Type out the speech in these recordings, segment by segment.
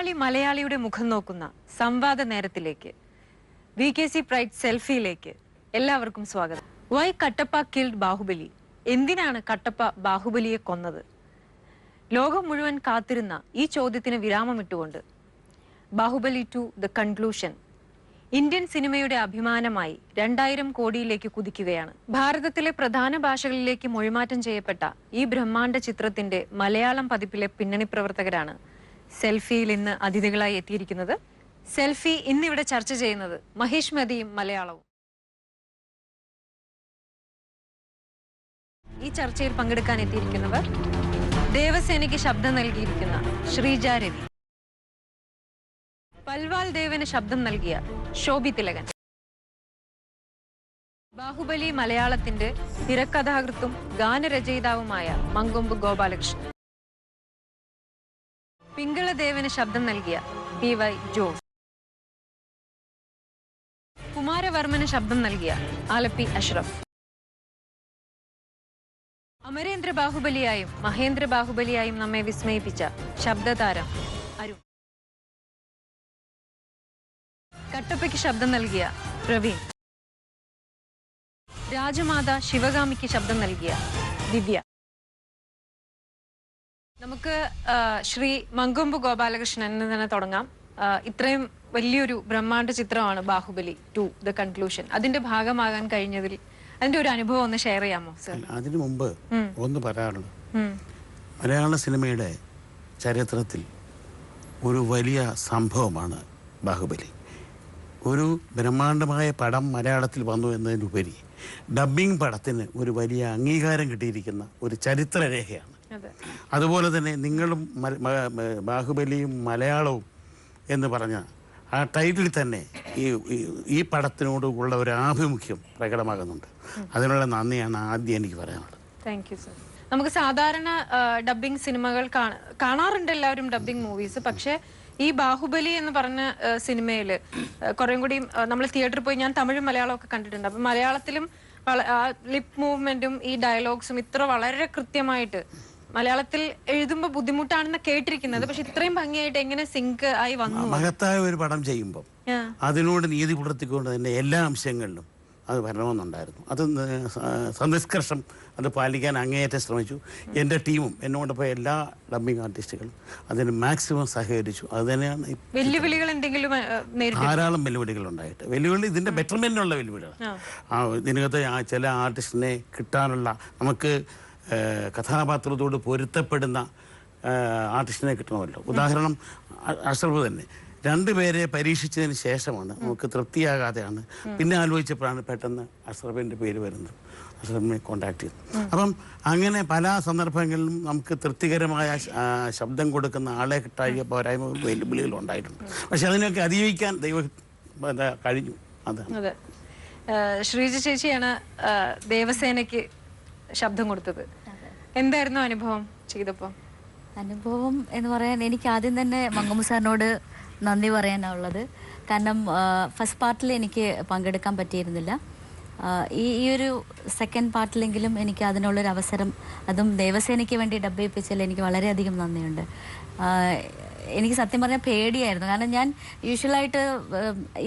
മലയാളി മലയാളിയുടെ മുഖം നോക്കുന്ന സംവാദ നേരത്തിലേക്ക് VKC പ്രൈഡ് സെൽഫിയിലേക്ക് എല്ലാവർക്കും സ്വാഗതം. Why Kattappa killed Baahubali? എന്തിനാണ് കട്ടപ്പ ബാഹുബലിയെ കൊന്നത്? ലോകം മുഴുവൻ കാത്തിരുന്ന ഈ ചോദ്യത്തിന് വിരാമമിട്ടുകൊണ്ട് ബാഹുബലി 2 ദ കൺക്ലൂഷൻ ഇന്ത്യൻ സിനിമയുടെ അഭിമാനമായി 2000 കോടിയിലേക്ക് കുതിക്കുകയാണ്. ഭാരതത്തിലെ പ്രധാന ഭാഷകളിലേക്ക് മൊഴിമാറ്റം ചെയ്യപ്പെട്ട ഈ ബ്രഹ്മാണ്ഡ ചിത്രത്തിന്റെ മലയാളം പതിപ്പിലെ പിന്നണി പ്രവർത്തകരാണ് സെൽഫിയിൽ ഇന്ന് അതിഥികളായി എത്തിയിരിക്കുന്നത്. സെൽഫി ഇന്നിവിടെ ചർച്ച ചെയ്യുന്നത് മഹേഷ് മതിയും മലയാളവും. ഈ ചർച്ചയിൽ പങ്കെടുക്കാൻ എത്തിയിരിക്കുന്നവർ ദേവസേനയ്ക്ക് ശബ്ദം നൽകിയിരിക്കുന്ന ശ്രീജ രവി, പൽവാൽ ദേവന് ശബ്ദം നൽകിയ ശോഭി തിലകൻ, ബാഹുബലി മലയാളത്തിന്റെ തിരക്കഥാകൃത്തും ഗാനരചയിതാവുമായ മങ്കൊമ്പ് ഗോപാലകൃഷ്ണൻ, പിങ്കളദേവന് ശബ്ദം നൽകിയ PY ജോസ്, കുമാരവർമ്മന് ശബ്ദം നൽകിയ ആലപ്പി അഷ്റഫ്, അമരേന്ദ്ര ബാഹുബലിയായും മഹേന്ദ്ര ബാഹുബലിയായും നമ്മെ വിസ്മയിപ്പിച്ച ശബ്ദതാരം അരുൺ, കട്ടപ്പയ്ക്ക് ശബ്ദം നൽകിയ പ്രവീൺ, രാജമാത ശിവഗാമിക്ക് ശബ്ദം നൽകിയ ദിവ്യ. നമുക്ക് ശ്രീ മങ്കൊമ്പ് ഗോപാലകൃഷ്ണൻ തന്നെ തുടങ്ങാം. ഇത്രയും വലിയൊരു ബ്രഹ്മാണ്ഡ ചിത്രമാണ് ബാഹുബലി 2 ദ കൺക്ലൂഷൻ. അതിന്റെ ഭാഗമാകാൻ കഴിഞ്ഞതിൽ അതിന്റെ ഒരു അനുഭവം ഒന്ന് ഷെയർ ചെയ്യാമോ സർ? അതിനു മുമ്പ് ഒന്ന് പറയാനുള്ളത്, മലയാള സിനിമയുടെ ചരിത്രത്തിൽ ഒരു വലിയ സംഭവമാണ് ബാഹുബലി. ഒരു ബ്രഹ്മാണ്ഡമായ പടം മലയാളത്തിൽ വന്നു എന്നതിനുപരി ഡബ്ബിംഗ് പടത്തിന് ഒരു വലിയ അംഗീകാരം കിട്ടിയിരിക്കുന്ന ഒരു ചരിത്രരേഖയാണ്. അതുപോലെ തന്നെ നിങ്ങളും ബാഹുബലിയും മലയാളവും എന്ന് പറഞ്ഞ ആ ടൈറ്റിൽ തന്നെ ഈ പടത്തിനോട് ഉള്ള ഒരു ആഭിമുഖ്യം പ്രകടമാകുന്നുണ്ട്. അതിനുള്ള നന്ദിയാണ് ആദ്യം എനിക്ക് പറയാനുള്ളത്. Thank you sir. നമുക്ക് സാധാരണ ഡബ്ബിംഗ് സിനിമകൾ കാണാറുണ്ട് എല്ലാവരും ഡബ്ബിംഗ് മൂവീസ്. പക്ഷേ ഈ ബാഹുബലി എന്ന് പറഞ്ഞ സിനിമയിൽ കുറേ കൂടി നമ്മൾ തിയേറ്ററിൽ പോയി, ഞാൻ തമിഴും മലയാളവും ഒക്കെ കണ്ടിട്ടുണ്ട്. അപ്പം മലയാളത്തിലും ലിപ് മൂവ്മെന്റും ഈ ഡയലോഗ്സും ഇത്ര വളരെ കൃത്യമായിട്ട് മലയാളത്തിൽ എഴുതുമ്പോൾ ബുദ്ധിമുട്ടാണെന്ന് കേട്ടിരിക്കുന്നത്. പക്ഷെ ഇത്രയും ഭംഗിയായിട്ട് എങ്ങനെ സിങ്ക് ആയി വന്നു? മഹത്തായ ഒരു പടം ചെയ്യുമ്പോൾ അതിനോട് നീതി പുലർത്തിക്കൊണ്ട് തന്നെ എല്ലാ അംശങ്ങളിലും അത് വരണമെന്നുണ്ടായിരുന്നു. അത് സനിഷ്കർഷം അത് പാലിക്കാൻ അങ്ങേയറ്റം ശ്രമിച്ചു. എൻ്റെ ടീമും എന്നോടൊപ്പം എല്ലാ ഡബ്ബിംഗ് ആർട്ടിസ്റ്റുകളും അതിന് മാക്സിമം സഹകരിച്ചു. അത് തന്നെയാണ്. വെല്ലുവിളികൾ എന്തെങ്കിലും? ധാരാളം വെല്ലുവിളികൾ ഉണ്ടായിട്ട്, വെല്ലുവിളി ഇതിൻ്റെ ബെറ്റർമെൻറ്റിനുള്ള വെല്ലുവിളികളാണ്. ഇതിനകത്ത് ചില ആർട്ടിസ്റ്റിനെ കിട്ടാനുള്ള, നമുക്ക് കഥാപാത്രത്തോട് പൊരുത്തപ്പെടുന്ന ആർട്ടിസ്റ്റിനെ കിട്ടണമല്ലോ. ഉദാഹരണം അഷ്റഫ് തന്നെ 2 പേരെ പരീക്ഷിച്ചതിന് ശേഷമാണ് നമുക്ക് തൃപ്തിയാകാതെയാണ് പിന്നെ ആലോചിച്ചപ്പോഴാണ് പെട്ടെന്ന് അഷ്റഫിൻ്റെ പേര് വരുന്നത്. അഷ്റഫിനെ കോണ്ടാക്ട് ചെയ്തു. അപ്പം അങ്ങനെ പല സന്ദർഭങ്ങളിലും നമുക്ക് തൃപ്തികരമായ ശബ്ദം കൊടുക്കുന്ന ആളെ കിട്ടായ പോരായ്മ വെല്ലുവിളികൾ ഉണ്ടായിട്ടുണ്ട്. പക്ഷെ അതിനൊക്കെ അതിജീവിക്കാൻ ദൈവം കഴിഞ്ഞു. അതെ. ശ്രീജ ചേച്ചിയാണ് ദേവസേനയ്ക്ക് ശബ്ദം കൊടുത്തത്. എന്തായിരുന്നു അനുഭവം ചെയ്തപ്പോൾ? അനുഭവം എന്ന് പറയാൻ എനിക്ക് ആദ്യം തന്നെ മങ്കൊമ്പ് സാറിനോട് നന്ദി പറയാനുള്ളത്. കാരണം ഫസ്റ്റ് പാർട്ടിൽ എനിക്ക് പങ്കെടുക്കാൻ പറ്റിയിരുന്നില്ല. ഈ ഒരു സെക്കൻഡ് പാർട്ടിലെങ്കിലും എനിക്ക് അതിനുള്ളൊരു അവസരം, അതും ദേവസേനയ്ക്ക് വേണ്ടി ഡബ് ചെയ്യിപ്പിച്ചതിൽ എനിക്ക് വളരെയധികം നന്ദിയുണ്ട്. എനിക്ക് സത്യം പറഞ്ഞാൽ പേടിയായിരുന്നു. കാരണം ഞാൻ യൂഷ്വലായിട്ട്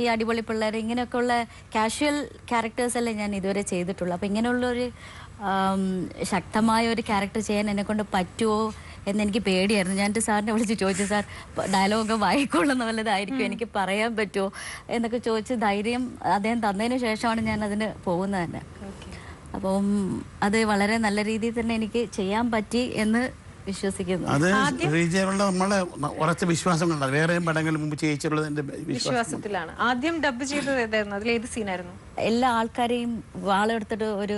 ഈ അടിപൊളി പിള്ളേർ ഇങ്ങനെയൊക്കെയുള്ള കാഷ്വൽ ക്യാരക്ടേഴ്സല്ലേ ഞാൻ ഇതുവരെ ചെയ്തിട്ടുള്ളൂ. അപ്പോൾ ഇങ്ങനെയുള്ളൊരു ശക്തമായ ഒരു ക്യാരക്ടർ ചെയ്യാൻ എന്നെക്കൊണ്ട് പറ്റുമോ എന്നെനിക്ക് പേടിയായിരുന്നു. ഞാൻ സാറിനെ വിളിച്ച് ചോദിച്ചു, സാർ ഡയലോഗ് വായിക്കൊള്ളുന്ന വല്ലതായിരിക്കും, എനിക്ക് പറയാൻ പറ്റുമോ എന്നൊക്കെ ചോദിച്ച് ധൈര്യം അദ്ദേഹം തന്നതിന് ശേഷമാണ് ഞാൻ അതിന് പോകുന്നത് തന്നെ. അപ്പം അത് വളരെ നല്ല രീതിയിൽ തന്നെ എനിക്ക് ചെയ്യാൻ പറ്റി എന്ന് വിശ്വസിക്കുന്നു. അത് നമ്മളെ ഉറച്ച വിശ്വാസം കൊണ്ടാണ്. വേറെ പടങ്ങൾ മുമ്പ് ചെയ്യിച്ചുള്ളത് വിശ്വാസത്തിലാണ്. ആദ്യം ഡബ് ചെയ്തത് ഏതായിരുന്നു? അതിൽ ഏത് സീനായിരുന്നു? എല്ലാ ആൾക്കാരെയും വാളെടുത്തിട്ട് ഒരു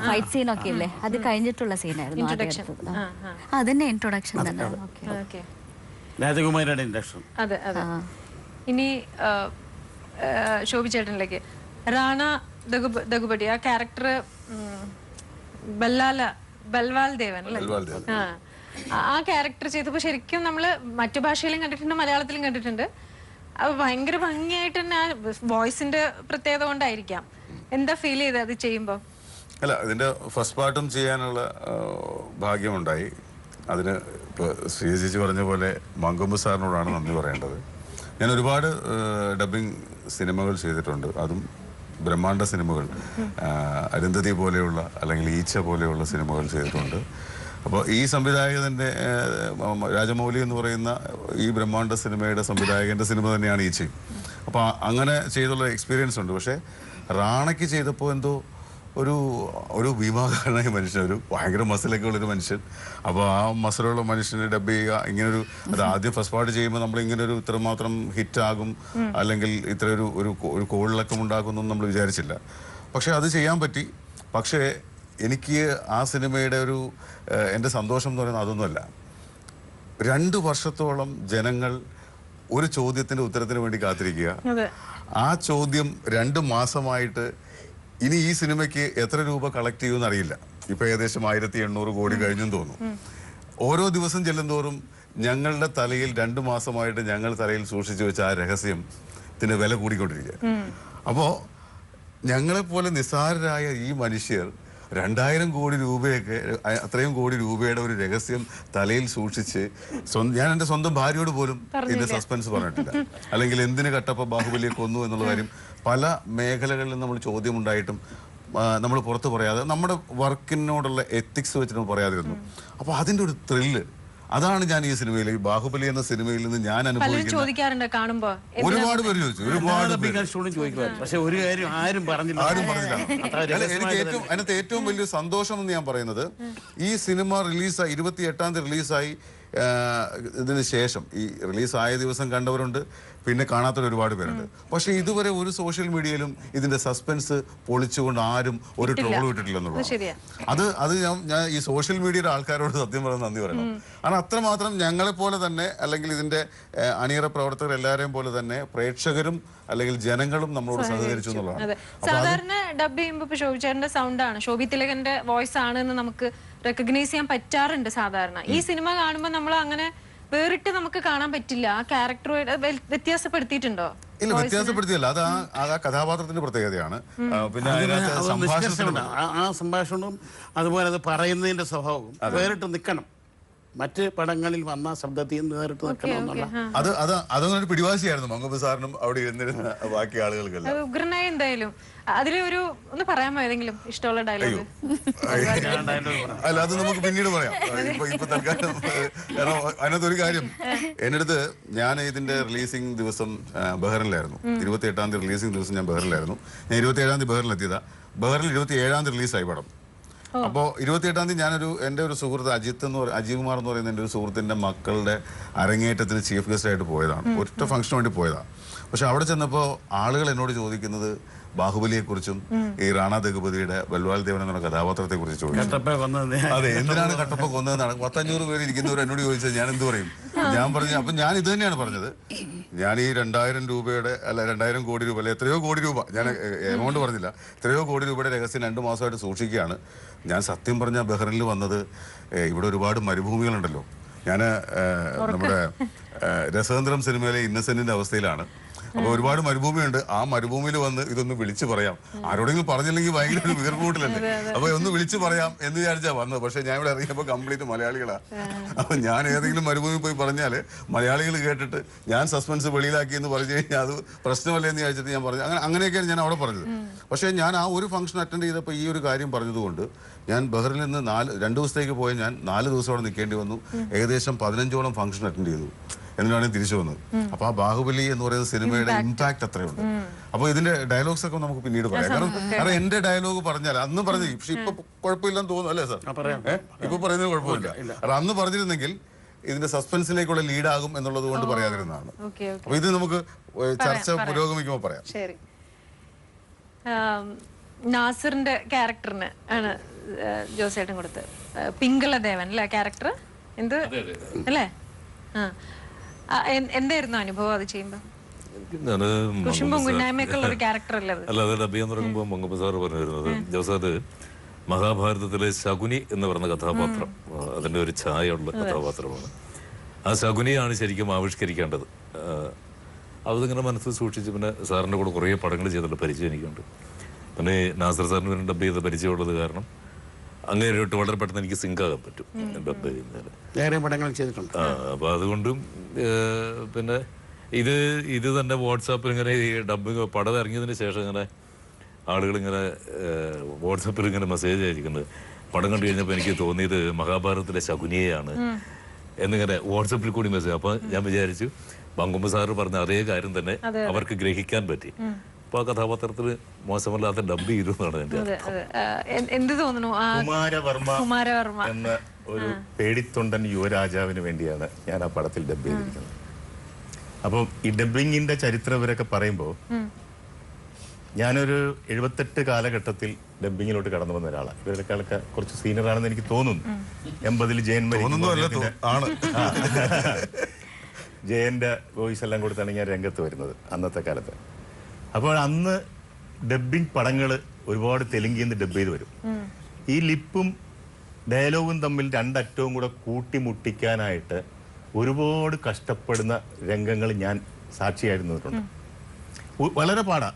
ഫൈറ്റ് സീനൊക്കെ ഇല്ലേ, അത് കഴിഞ്ഞിട്ടുള്ള സീനായിരുന്നു. അതിന്റെ ഇൻട്രൊഡക്ഷൻ തന്നെ. രാജകുമാരിയുടെ ഇൻട്രൊഡക്ഷൻ. അതെ അതെ. ഇനി ശോഭി ചേട്ടനിലേക്ക്, റാണ ദഗുപടി ആ ക്യാരക്ടർ ബൽവാൽ ദേവൻ അല്ലേ? ആ ക്യാരക്ടർ ചെയ്തപ്പോൾ ശരിക്കും നമ്മള് മറ്റു ഭാഷയിലും കണ്ടിട്ടുണ്ട്, മലയാളത്തിലും കണ്ടിട്ടുണ്ട്. അപ്പൊ ഭയങ്കര ഭംഗിയായിട്ട് തന്നെ ആ വോയിസിന്റെ പ്രത്യേകത കൊണ്ടായിരിക്കാം. എന്താ ഫീൽ ചെയ്തത് അത് ചെയ്യുമ്പോ? അല്ല, ഇതിന്റെ ഫസ്റ്റ് പാർട്ടും ചെയ്യാനുള്ള ഭാഗ്യമുണ്ടായി. അതിന് ഇപ്പോൾ ശ്രീജിച്ച് പറഞ്ഞ പോലെ മങ്കൊമ്പ് സാറിനോടാണ് നന്ദി പറയേണ്ടത്. ഞാൻ ഒരുപാട് ഡബ്ബിംഗ് സിനിമകൾ ചെയ്തിട്ടുണ്ട്, അതും ബ്രഹ്മാണ്ഡ സിനിമകൾ, അരുന്ധതി പോലെയുള്ള അല്ലെങ്കിൽ ഈച്ച പോലെയുള്ള സിനിമകൾ ചെയ്തിട്ടുണ്ട്. അപ്പോൾ ഈ സംവിധായകൻ്റെ രാജമൗലി എന്ന് പറയുന്ന ഈ ബ്രഹ്മാണ്ഡ സിനിമയുടെ സംവിധായകൻ്റെ സിനിമ തന്നെയാണ് ഈച്ചയും. അപ്പോൾ അങ്ങനെ ചെയ്തുള്ള എക്സ്പീരിയൻസ് ഉണ്ട്. പക്ഷേ റാണയ്ക്ക് ചെയ്തപ്പോൾ എന്തോ ഒരു ഭീമാകാരനായ മനുഷ്യൻ, ഒരു ഭയങ്കര മസിലൊക്കെ ഉള്ളൊരു മനുഷ്യൻ. അപ്പോൾ ആ മസിലുള്ള മനുഷ്യനെ ഡബ് ചെയ്യുക, ഇങ്ങനൊരു അത് ആദ്യം ഫസ്റ്റ് പാർട്ട് ചെയ്യുമ്പോൾ നമ്മൾ ഇങ്ങനൊരു ഇത്രമാത്രം ഹിറ്റാകും അല്ലെങ്കിൽ ഇത്ര ഒരു കോളിളക്കം ഉണ്ടാക്കുമെന്നൊന്നും നമ്മൾ വിചാരിച്ചില്ല. പക്ഷേ അത് ചെയ്യാൻ പറ്റി. പക്ഷേ എനിക്ക് ആ സിനിമയുടെ എൻ്റെ സന്തോഷം എന്ന് പറയുന്നത് അതൊന്നുമല്ല. 2 വർഷത്തോളം ജനങ്ങൾ ഒരു ചോദ്യത്തിൻ്റെ ഉത്തരത്തിന് വേണ്ടി കാത്തിരിക്കുക. ആ ചോദ്യം 2 മാസമായിട്ട് ഇനി ഈ സിനിമയ്ക്ക് എത്ര രൂപ കളക്ട് ചെയ്യുമെന്ന് അറിയില്ല. ഇപ്പൊ ഏകദേശം 1800 കോടി കഴിഞ്ഞെന്ന് തോന്നുന്നു. ഓരോ ദിവസം ചെല്ലുന്തോറും ഞങ്ങളുടെ തലയിൽ 2 മാസമായിട്ട് ഞങ്ങൾ തലയിൽ സൂക്ഷിച്ചു വെച്ച ആ രഹസ്യത്തിന് വില കൂടിക്കൊണ്ടിരിക്കുക. അപ്പോ ഞങ്ങളെപ്പോലെ നിസ്സാരരായ ഈ മനുഷ്യർ 2000 കോടി രൂപയൊക്കെ, അത്രയും കോടി രൂപയുടെ ഒരു രഹസ്യം തലയിൽ സൂക്ഷിച്ച്, ഞാൻ എൻ്റെ സ്വന്തം ഭാര്യയോട് പോലും ഇതിന്റെ സസ്പെൻസ് പറഞ്ഞിട്ടില്ല. അല്ലെങ്കിൽ എന്തിന് കട്ടപ്പ ബാഹുബലിയെ കൊന്നു എന്നുള്ള കാര്യം പല മേഖലകളിലും നമ്മൾ ചോദ്യമുണ്ടായിട്ടും നമ്മൾ പുറത്ത് പറയാതെ, നമ്മുടെ വർക്കിനോടുള്ള എത്തിക്സ് വെച്ചിട്ട് നമ്മൾ പറയാതിരുന്നു. അപ്പോൾ അതിൻ്റെ ഒരു ത്രില്ല്, അതാണ് ഞാൻ ഈ സിനിമയിൽ, ഈ ബാഹുബലി എന്ന സിനിമയിൽ നിന്ന് ഞാൻ അനുഭവിക്കുന്നത്. ഒരുപാട് പേര് ചോദിച്ചു, ഒരുപാട് പക്ഷെ ഒരു കാര്യം ആരും പറഞ്ഞില്ല. അതിനകത്ത് ഏറ്റവും വലിയ സന്തോഷം എന്ന് ഞാൻ പറയുന്നത്, ഈ സിനിമ റിലീസായി 28-ാം തീയതി റിലീസായി ഇതിന് ശേഷം ഈ റിലീസായ ദിവസം കണ്ടവരുണ്ട്, പിന്നെ കാണാത്തവർ ഒരുപാട് പേരുണ്ട്. പക്ഷെ ഇതുവരെ ഒരു സോഷ്യൽ മീഡിയയിലും ഇതിന്റെ സസ്പെൻസ് പൊളിച്ചുകൊണ്ട് ആരും ഒരു ട്രോൾ ഇട്ടിട്ടില്ലെന്നുള്ളത്. അത് ഞാൻ ഈ സോഷ്യൽ മീഡിയയുടെ ആൾക്കാരോട് സത്യം പറഞ്ഞ് നന്ദി പറയണം. കാരണം അത്രമാത്രം ഞങ്ങളെ പോലെ തന്നെ, അല്ലെങ്കിൽ ഇതിന്റെ അണിയറ പ്രവർത്തകർ എല്ലാവരെയും പോലെ തന്നെ പ്രേക്ഷകരും അല്ലെങ്കിൽ ജനങ്ങളും നമ്മളോട് സഹകരിച്ചു എന്നുള്ളതാണ്. സാധാരണ ഡബ് ചെയ്യുമ്പോൾ ശോഭിച്ചേട്ടന്റെ സൗണ്ടാണ്, ശോഭി തിലകന്റെ വോയിസ് ആണ് എന്ന് നമുക്ക് റെക്കഗ്നൈസ് ചെയ്യാൻ പറ്റാറുണ്ട് സാധാരണ. ഈ സിനിമ കാണുമ്പോൾ നമ്മൾ അങ്ങനെ വേറിട്ട് നമുക്ക് കാണാൻ പറ്റില്ല. ആ ക്യാരക്ടർ വ്യത്യാസപ്പെടുത്തിയിട്ടുണ്ടോ? ഇല്ല, വ്യത്യാസപ്പെടുത്തിയല്ല. അത് ആ കഥാപാത്രത്തിന്റെ പ്രത്യേകതയാണ്. പിന്നെ ആ സംഭാഷണവും അതുപോലെ അത് പറയുന്നതിന്റെ സ്വഭാവവും വേറിട്ട് നിൽക്കണം. മറ്റ് പടങ്ങളിൽ വന്ന ശബ്ദത്തിൽ നിന്ന് നേരിട്ട് നിൽക്കണം എന്നുള്ള അതൊന്നൊരു പിടിവാശിയായിരുന്നു മങ്കൊമ്പ് സാറിനും അവിടെ ഇരുന്നിരുന്ന ബാക്കി ആളുകൾക്കെല്ലാം. ഉഗ്രനായി എന്തായാലും അതിലൊരു ഒന്ന് പറയാമോ, ഏതെങ്കിലും ഇഷ്ടമുള്ള ഡയലോഗ്? അല്ല, അത് നമുക്ക് പിന്നീട് പറയാം. ഇപ്പൊ തൽക്കാലം അതിനകത്തൊരു കാര്യം, എൻ്റെ അടുത്ത് ഞാൻ ഇതിന്റെ റിലീസിംഗ് ദിവസം ബഹ്റിനിലായിരുന്നു. 28-ാം തീയതി റിലീസിംഗ് ദിവസം ഞാൻ ബഹ്റിനിലായിരുന്നു. ഞാൻ 27-ാം തീയതി ബഹ്റിനിലെത്തിയതാ. ബഹ്റിനിൽ 27-ാം തീയതി റിലീസായി പടം. അപ്പോൾ 28-ാം തീയതി എൻ്റെ ഒരു സുഹൃത്ത് അജീവ് കുമാർ എന്ന് പറയുന്ന എൻ്റെ ഒരു സുഹൃത്തിൻ്റെ മക്കളുടെ അരങ്ങേറ്റത്തിന് ചീഫ് ഗസ്റ്റായിട്ട് പോയതാണ്. ഒറ്റ ഫംഗ്ഷന് വേണ്ടി പോയതാണ്. പക്ഷെ അവിടെ ചെന്നപ്പോൾ ആളുകൾ എന്നോട് ചോദിക്കുന്നത് ബാഹുബലിയെക്കുറിച്ചും ഈ റാണ ദഗുപതിയുടെ ബൽവാൽ ദേവൻ എന്ന കഥാപാത്രത്തെ കുറിച്ച് ചോദിച്ചു. അതെ, എന്തിനാണ് കട്ടപ്പ കൊന്നതെന്നാണ് 500 പേര് ഇരിക്കുന്നവർ എന്നോട് ചോദിച്ചത്. ഞാൻ എന്ത് പറയും? ഞാൻ പറഞ്ഞു, അപ്പം ഞാൻ ഇത് തന്നെയാണ് പറഞ്ഞത്. ഞാൻ ഈ 2000 രൂപയുടെ അല്ല 2000 കോടി രൂപ അല്ലെ എത്രയോ കോടി രൂപ, ഞാൻ എമൗണ്ട് പറഞ്ഞില്ല, എത്രയോ കോടി രൂപയുടെ രഹസ്യം 2 മാസമായിട്ട് സൂക്ഷിക്കുകയാണ്. ഞാൻ സത്യം പറഞ്ഞ ബഹ്റിനിൽ വന്നത്, ഇവിടെ ഒരുപാട് മരുഭൂമികളുണ്ടല്ലോ. ഞാൻ നമ്മുടെ രസതന്ത്രം സിനിമയിലെ ഇന്നസെന്റിന്റെ അവസ്ഥയിലാണ്. അപ്പൊ ഒരുപാട് മരുഭൂമിയുണ്ട്. ആ മരുഭൂമിയിൽ വന്ന് ഇതൊന്ന് വിളിച്ചു പറയാം, ആരോടെങ്കിലും പറഞ്ഞില്ലെങ്കിൽ ഭയങ്കര ഒരു വീർകൂട്ടിലല്ലേ, അപ്പൊ ഒന്ന് വിളിച്ചു പറയാം എന്ന് വിചാരിച്ചാ വന്നത്. പക്ഷെ ഞാൻ ഇവിടെ ഇറങ്ങിയപ്പോൾ കംപ്ലീറ്റ് മലയാളികളാ. അപ്പൊ ഞാൻ ഏതെങ്കിലും മരുഭൂമി പോയി പറഞ്ഞാല് മലയാളികൾ കേട്ടിട്ട് ഞാൻ സസ്പെൻസ് വെളിയിലാക്കി എന്ന് പറഞ്ഞു കഴിഞ്ഞാൽ അത് പ്രശ്നമല്ലേ എന്ന് വിചാരിച്ചിട്ട് ഞാൻ പറഞ്ഞു. അങ്ങനെയൊക്കെയാണ് ഞാൻ അവിടെ പറഞ്ഞത്. പക്ഷേ ഞാൻ ആ ഒരു ഫംഗ്ഷൻ അറ്റൻഡ് ചെയ്തപ്പോൾ ഈ ഒരു കാര്യം പറഞ്ഞതുകൊണ്ട് ഞാൻ ബഹ്റിനിൽ നിന്ന് 2 ദിവസത്തേക്ക് പോയി. ഞാൻ 4 ദിവസം അവിടെ നിൽക്കേണ്ടി വന്നു. ഏകദേശം 15ഓളം ഫംഗ്ഷൻ അറ്റൻഡ് ചെയ്തു. എന്നിട്ടാണ് തിരിച്ചു വന്നത്. അപ്പൊ ആ ബാഹുബലി എന്ന് പറയുന്ന സിനിമയുടെ ഇമ്പാക്ട് അത്രയുണ്ട്. അപ്പൊ ഇതിന്റെ ഡയലോഗ്സ് ഒക്കെ നമുക്ക് പിന്നീട് പറയാം. കാരണം എന്റെ ഡയലോഗ് പറഞ്ഞാൽ അന്ന് പറഞ്ഞു, പക്ഷെ ഇപ്പൊ കുഴപ്പമില്ലെന്ന് തോന്നുന്നു അല്ലേ സാർ? ഇപ്പൊ പറയുന്നത് കുഴപ്പമില്ല. കാരണം അന്ന് പറഞ്ഞിരുന്നെങ്കിൽ ഇതിന്റെ സസ്പെൻസിലേക്കുള്ള ലീഡാകും എന്നുള്ളത് കൊണ്ട് പറയാതിരുന്നതാണ്. അപ്പൊ ഇത് നമുക്ക് ചർച്ച പുരോഗമിക്കുമ്പോൾ പറയാം. ശരി. നാസറിന്റെ ക്യാരക്ടറിന് ആണ് ജോസേട്ടൻ കൊടുത്തത്. പിങ്കളദേവൻ അല്ലേ ക്യാരക്ടർ? എന്ത് അല്ലേ? എന്തായിരുന്നു അനുഭവം അത് ചെയ്യുമ്പോ? അല്ലാതെ ഡബിയെന്ന് പറയുമ്പോൾ മങ്കൊമ്പ് സാറ് പറഞ്ഞിരുന്നത്, ജോസാദ് മഹാഭാരതത്തിലെ ശകുനി എന്ന് പറയുന്ന കഥാപാത്രം അതിന്റെ ഒരു ഛായയുള്ള കഥാപാത്രമാണ്. ആ ശകുനിയാണ് ശരിക്കും ആവിഷ്കരിക്കേണ്ടത്. അതിങ്ങനെ മനസ്സിൽ സൂക്ഷിച്ച് പിന്നെ സാറിൻ്റെ കൂടെ കുറേ പടങ്ങൾ ചെയ്തിട്ടുള്ള പരിചയം എനിക്കുണ്ട്. പിന്നെ നാസർ സാറിന് ഡബ് ചെയ്ത പരിചയമുള്ളത് കാരണം അങ്ങനെ വളരെ പെട്ടെന്ന് എനിക്ക് സിങ്ക് ആകാൻ പറ്റും ഡബ് ചെയ്യുന്നതിൽ. വേറെ പടങ്ങൾ ചെയ്തിട്ടുണ്ട്. അപ്പൊ അതുകൊണ്ടും പിന്നെ ഇത് തന്നെ വാട്സാപ്പിൽ ഇങ്ങനെ ഈ ഡബിങ് പടം ഇറങ്ങിയതിന് ശേഷം ഇങ്ങനെ ആളുകൾ ഇങ്ങനെ വാട്സാപ്പിൽ ഇങ്ങനെ മെസ്സേജ് അയക്കുന്നത് പടം കണ്ടു കഴിഞ്ഞപ്പോൾ എനിക്ക് തോന്നിയത് മഹാഭാരതത്തിലെ ശകുനിയെയാണ് എന്നിങ്ങനെ വാട്സാപ്പിൽ കൂടി മെസ്സേജ്. അപ്പൊ ഞാൻ വിചാരിച്ചു മങ്കൊമ്പ് സാറ് പറഞ്ഞ അതേ കാര്യം തന്നെ അവർക്ക് ഗ്രഹിക്കാൻ പറ്റി. അപ്പൊ ആ കഥാപാത്രത്തിന് മോശമല്ലാത്ത ഡബ് ചെയ്തു എന്നാണ് എന്റെ. എന്ത് തോന്നുന്നു? കുമാരവർമ്മ എന്ന ഒരു പേടിത്തൊണ്ടൻ യുവരാജാവിന് വേണ്ടിയാണ് ഞാൻ ആ പടത്തിൽ ഡബ് ചെയ്തിരിക്കുന്നത്. അപ്പം ഈ ഡബിങ്ങിന്റെ ചരിത്രം ഇവരൊക്കെ പറയുമ്പോൾ ഞാനൊരു 78 കാലഘട്ടത്തിൽ ഡബിങ്ങിലോട്ട് കടന്നു വന്ന ഒരാളാണ്. ഇവരുടെക്കാളൊക്കെ കുറച്ച് സീനിയർ ആണെന്ന് എനിക്ക് തോന്നുന്നു. 80 ജയന്റെ വോയിസ് എല്ലാം കൊടുത്താണ് ഞാൻ രംഗത്ത് വരുന്നത് അന്നത്തെ കാലത്ത്. അപ്പോൾ അന്ന് ഡബിങ് പടങ്ങൾ ഒരുപാട് തെലുങ്കിൽ നിന്ന് ഡബ് ചെയ്ത് വരും. ഈ ലിപ്പും ഡയലോഗും തമ്മിൽ രണ്ടറ്റവും കൂടെ കൂട്ടിമുട്ടിക്കാനായിട്ട് ഒരുപാട് കഷ്ടപ്പെടുന്ന രംഗങ്ങൾ ഞാൻ സാക്ഷിയായിരുന്നിട്ടുണ്ട്. വളരെ പാടാ.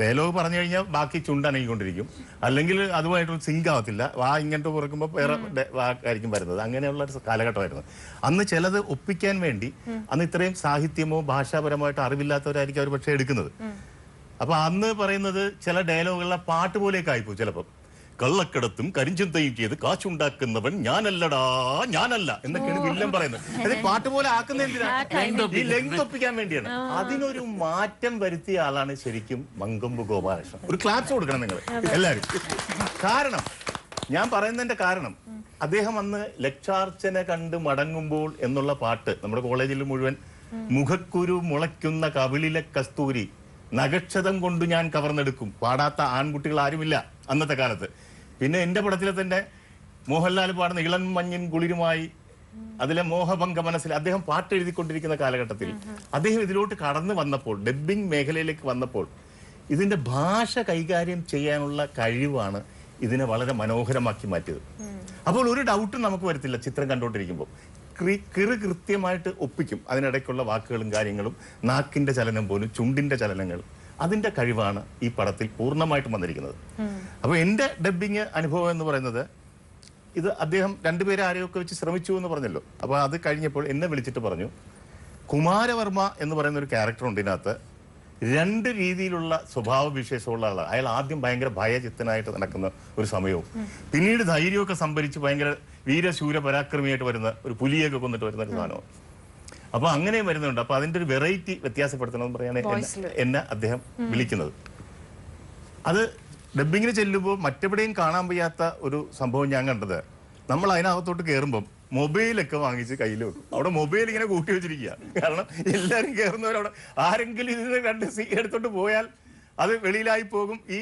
ഡയലോഗ് പറഞ്ഞു കഴിഞ്ഞാൽ ബാക്കി ചുണ്ടനങ്ങിക്കൊണ്ടിരിക്കും, അല്ലെങ്കിൽ അതുമായിട്ട് സിങ്ക് ആവത്തില്ല. ഇങ്ങോട്ട് കുറക്കുമ്പോൾ വേറെ വാക്കായിരിക്കും വരുന്നത്. അങ്ങനെയുള്ള ഒരു കാലഘട്ടമായിരുന്നു അന്ന്. ചിലത് ഒപ്പിക്കാൻ വേണ്ടി അന്ന് ഇത്രയും സാഹിത്യമോ ഭാഷാപരമായിട്ട് അറിവില്ലാത്തവരായിരിക്കും അവർ പക്ഷേ എടുക്കുന്നത്. അപ്പൊ അന്ന് പറയുന്നത് ചില ഡയലോഗുകളിലെ പാട്ട് പോലെയൊക്കെ ആയിപ്പോ. ചിലപ്പോൾ കള്ളക്കടത്തും കരിഞ്ചന്തയും ചെയ്ത് കാശുണ്ടാക്കുന്നവൻ ഞാനല്ലടാ ഞാനല്ല എന്നൊക്കെയാണ് വില്ലൻ പറയുന്നത്. അത് പാട്ട് പോലെ ആക്കുന്ന ഈ ലെങ്ത് ഒപ്പിക്കാൻ വേണ്ടിയാണ്. അതിനൊരു മാറ്റം വരുത്തിയ ആളാണ് ശരിക്കും മങ്കൊമ്പ് ഗോപാലകൃഷ്ണൻ. ഒരു ക്ലാപ്സ് കൊടുക്കണം നിങ്ങൾ എല്ലാവരും. കാരണം ഞാൻ പറയുന്നതിന്റെ കാരണം അദ്ദേഹം അന്ന് ലക്ഷാർച്ചന കണ്ട് മടങ്ങുമ്പോൾ എന്നുള്ള പാട്ട് നമ്മുടെ കോളേജിൽ മുഴുവൻ മുഖക്കുരു മുളയ്ക്കുന്ന കവിളിലെ കസ്തൂരി നഗക്ഷതം കൊണ്ട് ഞാൻ കവർന്നെടുക്കും പാടാത്ത ആൺകുട്ടികൾ ആരുമില്ല അന്നത്തെ കാലത്ത്. പിന്നെ എന്റെ പടത്തിലെ തന്നെ മോഹൻലാൽ പാടുന്ന ഇളം മഞ്ഞിൻ കുളിരുമായി അതിലെ മോഹഭംഗ മനസ്സിൽ അദ്ദേഹം പാട്ട് എഴുതിക്കൊണ്ടിരിക്കുന്ന കാലഘട്ടത്തിൽ അദ്ദേഹം ഇതിലോട്ട് കടന്നു വന്നപ്പോൾ, ഡബ്ബിംഗ് മേഖലയിലേക്ക് വന്നപ്പോൾ, ഇതിന്റെ ഭാഷ കൈകാര്യം ചെയ്യാനുള്ള കഴിവാണ് ഇതിനെ വളരെ മനോഹരമാക്കി മാറ്റിയത്. അപ്പോൾ ഒരു ഡൗട്ടും നമുക്ക് വരത്തില്ല. ചിത്രം കണ്ടുകൊണ്ടിരിക്കുമ്പോൾ കൃത്യമായിട്ട് ഒപ്പിക്കും. അതിനിടയ്ക്കുള്ള വാക്കുകളും കാര്യങ്ങളും, നാക്കിന്റെ ചലനം പോലും, ചുണ്ടിന്റെ ചലനങ്ങൾ, അതിന്റെ കഴിവാണ് ഈ പടത്തിൽ പൂർണ്ണമായിട്ടും വന്നിരിക്കുന്നത്. അപ്പൊ എന്റെ ഡബ്ബിങ് അനുഭവം എന്ന് പറയുന്നത് ഇത് അദ്ദേഹം രണ്ടുപേരെ ആരെയൊക്കെ വെച്ച് ശ്രമിച്ചു എന്ന് പറഞ്ഞല്ലോ. അപ്പൊ അത് കഴിഞ്ഞപ്പോൾ എന്നെ വിളിച്ചിട്ട് പറഞ്ഞു, കുമാരവർമ്മ എന്ന് പറയുന്ന ഒരു ക്യാരക്ടർ ഉണ്ട് ഇതിനകത്ത്. 2 രീതിയിലുള്ള സ്വഭാവ വിശേഷമുള്ള ആളാണ്. അയാൾ ആദ്യം ഭയങ്കര ഭയചിത്തനായിട്ട് നടക്കുന്ന ഒരു സമയവും പിന്നീട് ധൈര്യമൊക്കെ സംഭരിച്ച് ഭയങ്കര വീരശൂര പരാക്രമിയായിട്ട് വരുന്ന ഒരു പുലിയൊക്കെ കൊന്നിട്ട് വരുന്ന ഒരു സാധനവും. അപ്പൊ അങ്ങനെ വരുന്നുണ്ട്. അപ്പൊ അതിന്റെ ഒരു വെറൈറ്റി വ്യത്യാസപ്പെടുത്തണമെന്ന് പറയാണ് എന്നെ അദ്ദേഹം വിളിക്കുന്നത്. അത് ഡബ്ബിങ്ങിന് ചെല്ലുമ്പോൾ മറ്റെവിടെയും കാണാൻ വയ്യാത്ത ഒരു സംഭവം ഞാൻ കണ്ടത്, നമ്മൾ അതിനകത്തോട്ട് കയറുമ്പം മൊബൈലൊക്കെ വാങ്ങിച്ച് കയ്യിൽ വെക്കും. അവിടെ മൊബൈൽ ഇങ്ങനെ കൂട്ടി വെച്ചിരിക്കുക. കാരണം എല്ലാവരും കയറുന്നവരവിടെ ആരെങ്കിലും ഇതിന് 2 സീ എടുത്തോട്ട് പോയാൽ അത് വെളിയിലായി പോകും. ഈ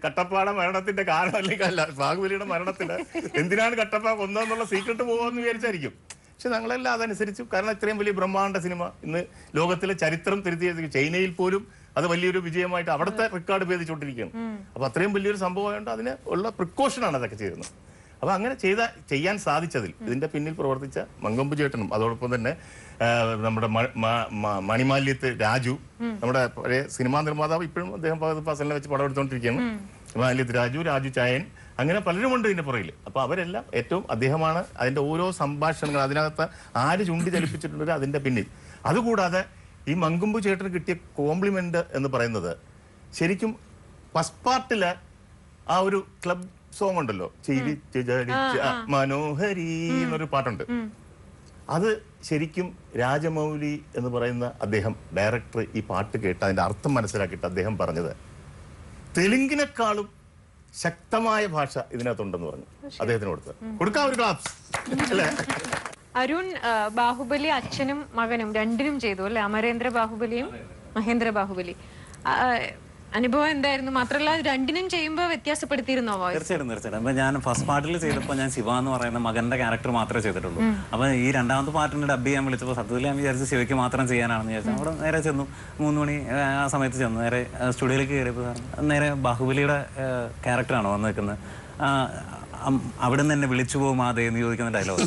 കട്ടപ്പാട മരണത്തിന്റെ കാരണം അല്ലെങ്കിൽ ബാഹുബലിയുടെ മരണത്തിന് എന്തിനാണ് കട്ടപ്പ കൊന്നതെന്നുള്ള സീക്രട്ട് പോകാമെന്ന് വിചാരിച്ചായിരിക്കും. പക്ഷെ ഞങ്ങളെല്ലാം അതനുസരിച്ചു. കാരണം ഇത്രയും വലിയ ബ്രഹ്മാണ്ഡ സിനിമ ഇന്ന് ലോകത്തിലെ ചരിത്രം തിരുത്തി, ചൈനയിൽ പോലും അത് വലിയൊരു വിജയമായിട്ട് അവിടുത്തെ റെക്കോർഡ് ഭേദിച്ചുകൊണ്ടിരിക്കുകയാണ്. അപ്പൊ അത്രയും വലിയൊരു സംഭവമായതുകൊണ്ട് അതിന് ഉള്ള പ്രിക്കോഷനാണ് അതൊക്കെ ചെയ്യുന്നത്. അപ്പൊ അങ്ങനെ ചെയ്യാൻ സാധിച്ചതിൽ ഇതിന്റെ പിന്നിൽ പ്രവർത്തിച്ച മങ്കൊമ്പ് ചേട്ടനും അതോടൊപ്പം തന്നെ നമ്മുടെ മണിമാല്യത്ത് രാജു, നമ്മുടെ പഴയ സിനിമാ നിർമ്മാതാവ്, ഇപ്പോഴും അദ്ദേഹം ഫസലിനെ വെച്ച് പടം എടുത്തുകൊണ്ടിരിക്കുകയാണ്. മണിമാല്യത്ത് രാജു ചായൻ, അങ്ങനെ പലരുമുണ്ട് ഇതിന്റെ പുറകിൽ. അപ്പൊ അവരെല്ലാം ഏറ്റവും അദ്ദേഹമാണ് അതിന്റെ ഓരോ സംഭാഷണങ്ങൾ, അതിനകത്ത് ആര് ചൂണ്ടി ചലിപ്പിച്ചിട്ടുണ്ടോ അതിന്റെ പിന്നിൽ. അതുകൂടാതെ ഈ മങ്കൊമ്പ് ചേട്ടന് കിട്ടിയ കോംപ്ലിമെന്റ് എന്ന് പറയുന്നത് ശരിക്കും ഫസ്റ്റ് പാർട്ടിലെ ആ ഒരു ക്ലബ് സോങ് ഉണ്ടല്ലോ, മനോഹരി എന്നൊരു പാട്ടുണ്ട്. അത് ശരിക്കും രാജമൗലി എന്ന് പറയുന്ന അദ്ദേഹം ഡയറക്ടർ ഈ പാട്ട് കേട്ട് അതിന്റെ അർത്ഥം മനസ്സിലാക്കിയിട്ട് അദ്ദേഹം പറഞ്ഞത് തെലുങ്കിനെക്കാളും ശക്തമായ ഭാഷ ഇതിനകത്തുണ്ടെന്ന് പറഞ്ഞു. അദ്ദേഹത്തിന് കൊടുക്കാം ഒരു ക്ലാപ്സ് അല്ലേ. അരുൺ ബാഹുബലി അച്ഛനും മകനും രണ്ടിനും ചെയ്തു അല്ലെ, അമരേന്ദ്ര ബാഹുബലിയും മഹേന്ദ്ര ബാഹുബലി. അനുഭവം എന്തായിരുന്നു? മാത്രമല്ല രണ്ടിനും ചെയ്യുമ്പോൾ വ്യത്യാസപ്പെടുത്തിയിരുന്നോ? തീർച്ചയായിട്ടും. അപ്പൊ ഞാൻ ഫസ്റ്റ് പാർട്ടിൽ ചെയ്തപ്പോൾ ഞാൻ ശിവ എന്ന് പറയുന്ന മകന്റെ ക്യാരക്ടർ മാത്രമേ ചെയ്തിട്ടുള്ളൂ. അപ്പൊ ഈ രണ്ടാമത്തെ പാർട്ടിന് ഡബ് ചെയ്യാൻ വിളിച്ചപ്പോൾ സത്യത്തിൽ ഞാൻ വിചാരിച്ചു ശിവയ്ക്ക് മാത്രം ചെയ്യാനാണെന്ന് വിചാരിച്ചു. അവിടെ നേരെ ചെന്നു, 3 മണി ആ സമയത്ത് ചെന്നു, നേരെ സ്റ്റുഡിയോയിലേക്ക് കയറിയപ്പോൾ നേരെ ബാഹുബലിയുടെ ക്യാരക്ടറാണ് വന്ന് നിൽക്കുന്നത്. അവിടെ നിന്ന് എന്നെ വിളിച്ചു പോകും അതേ എന്ന് ചോദിക്കുന്ന ഡയലോഗ്.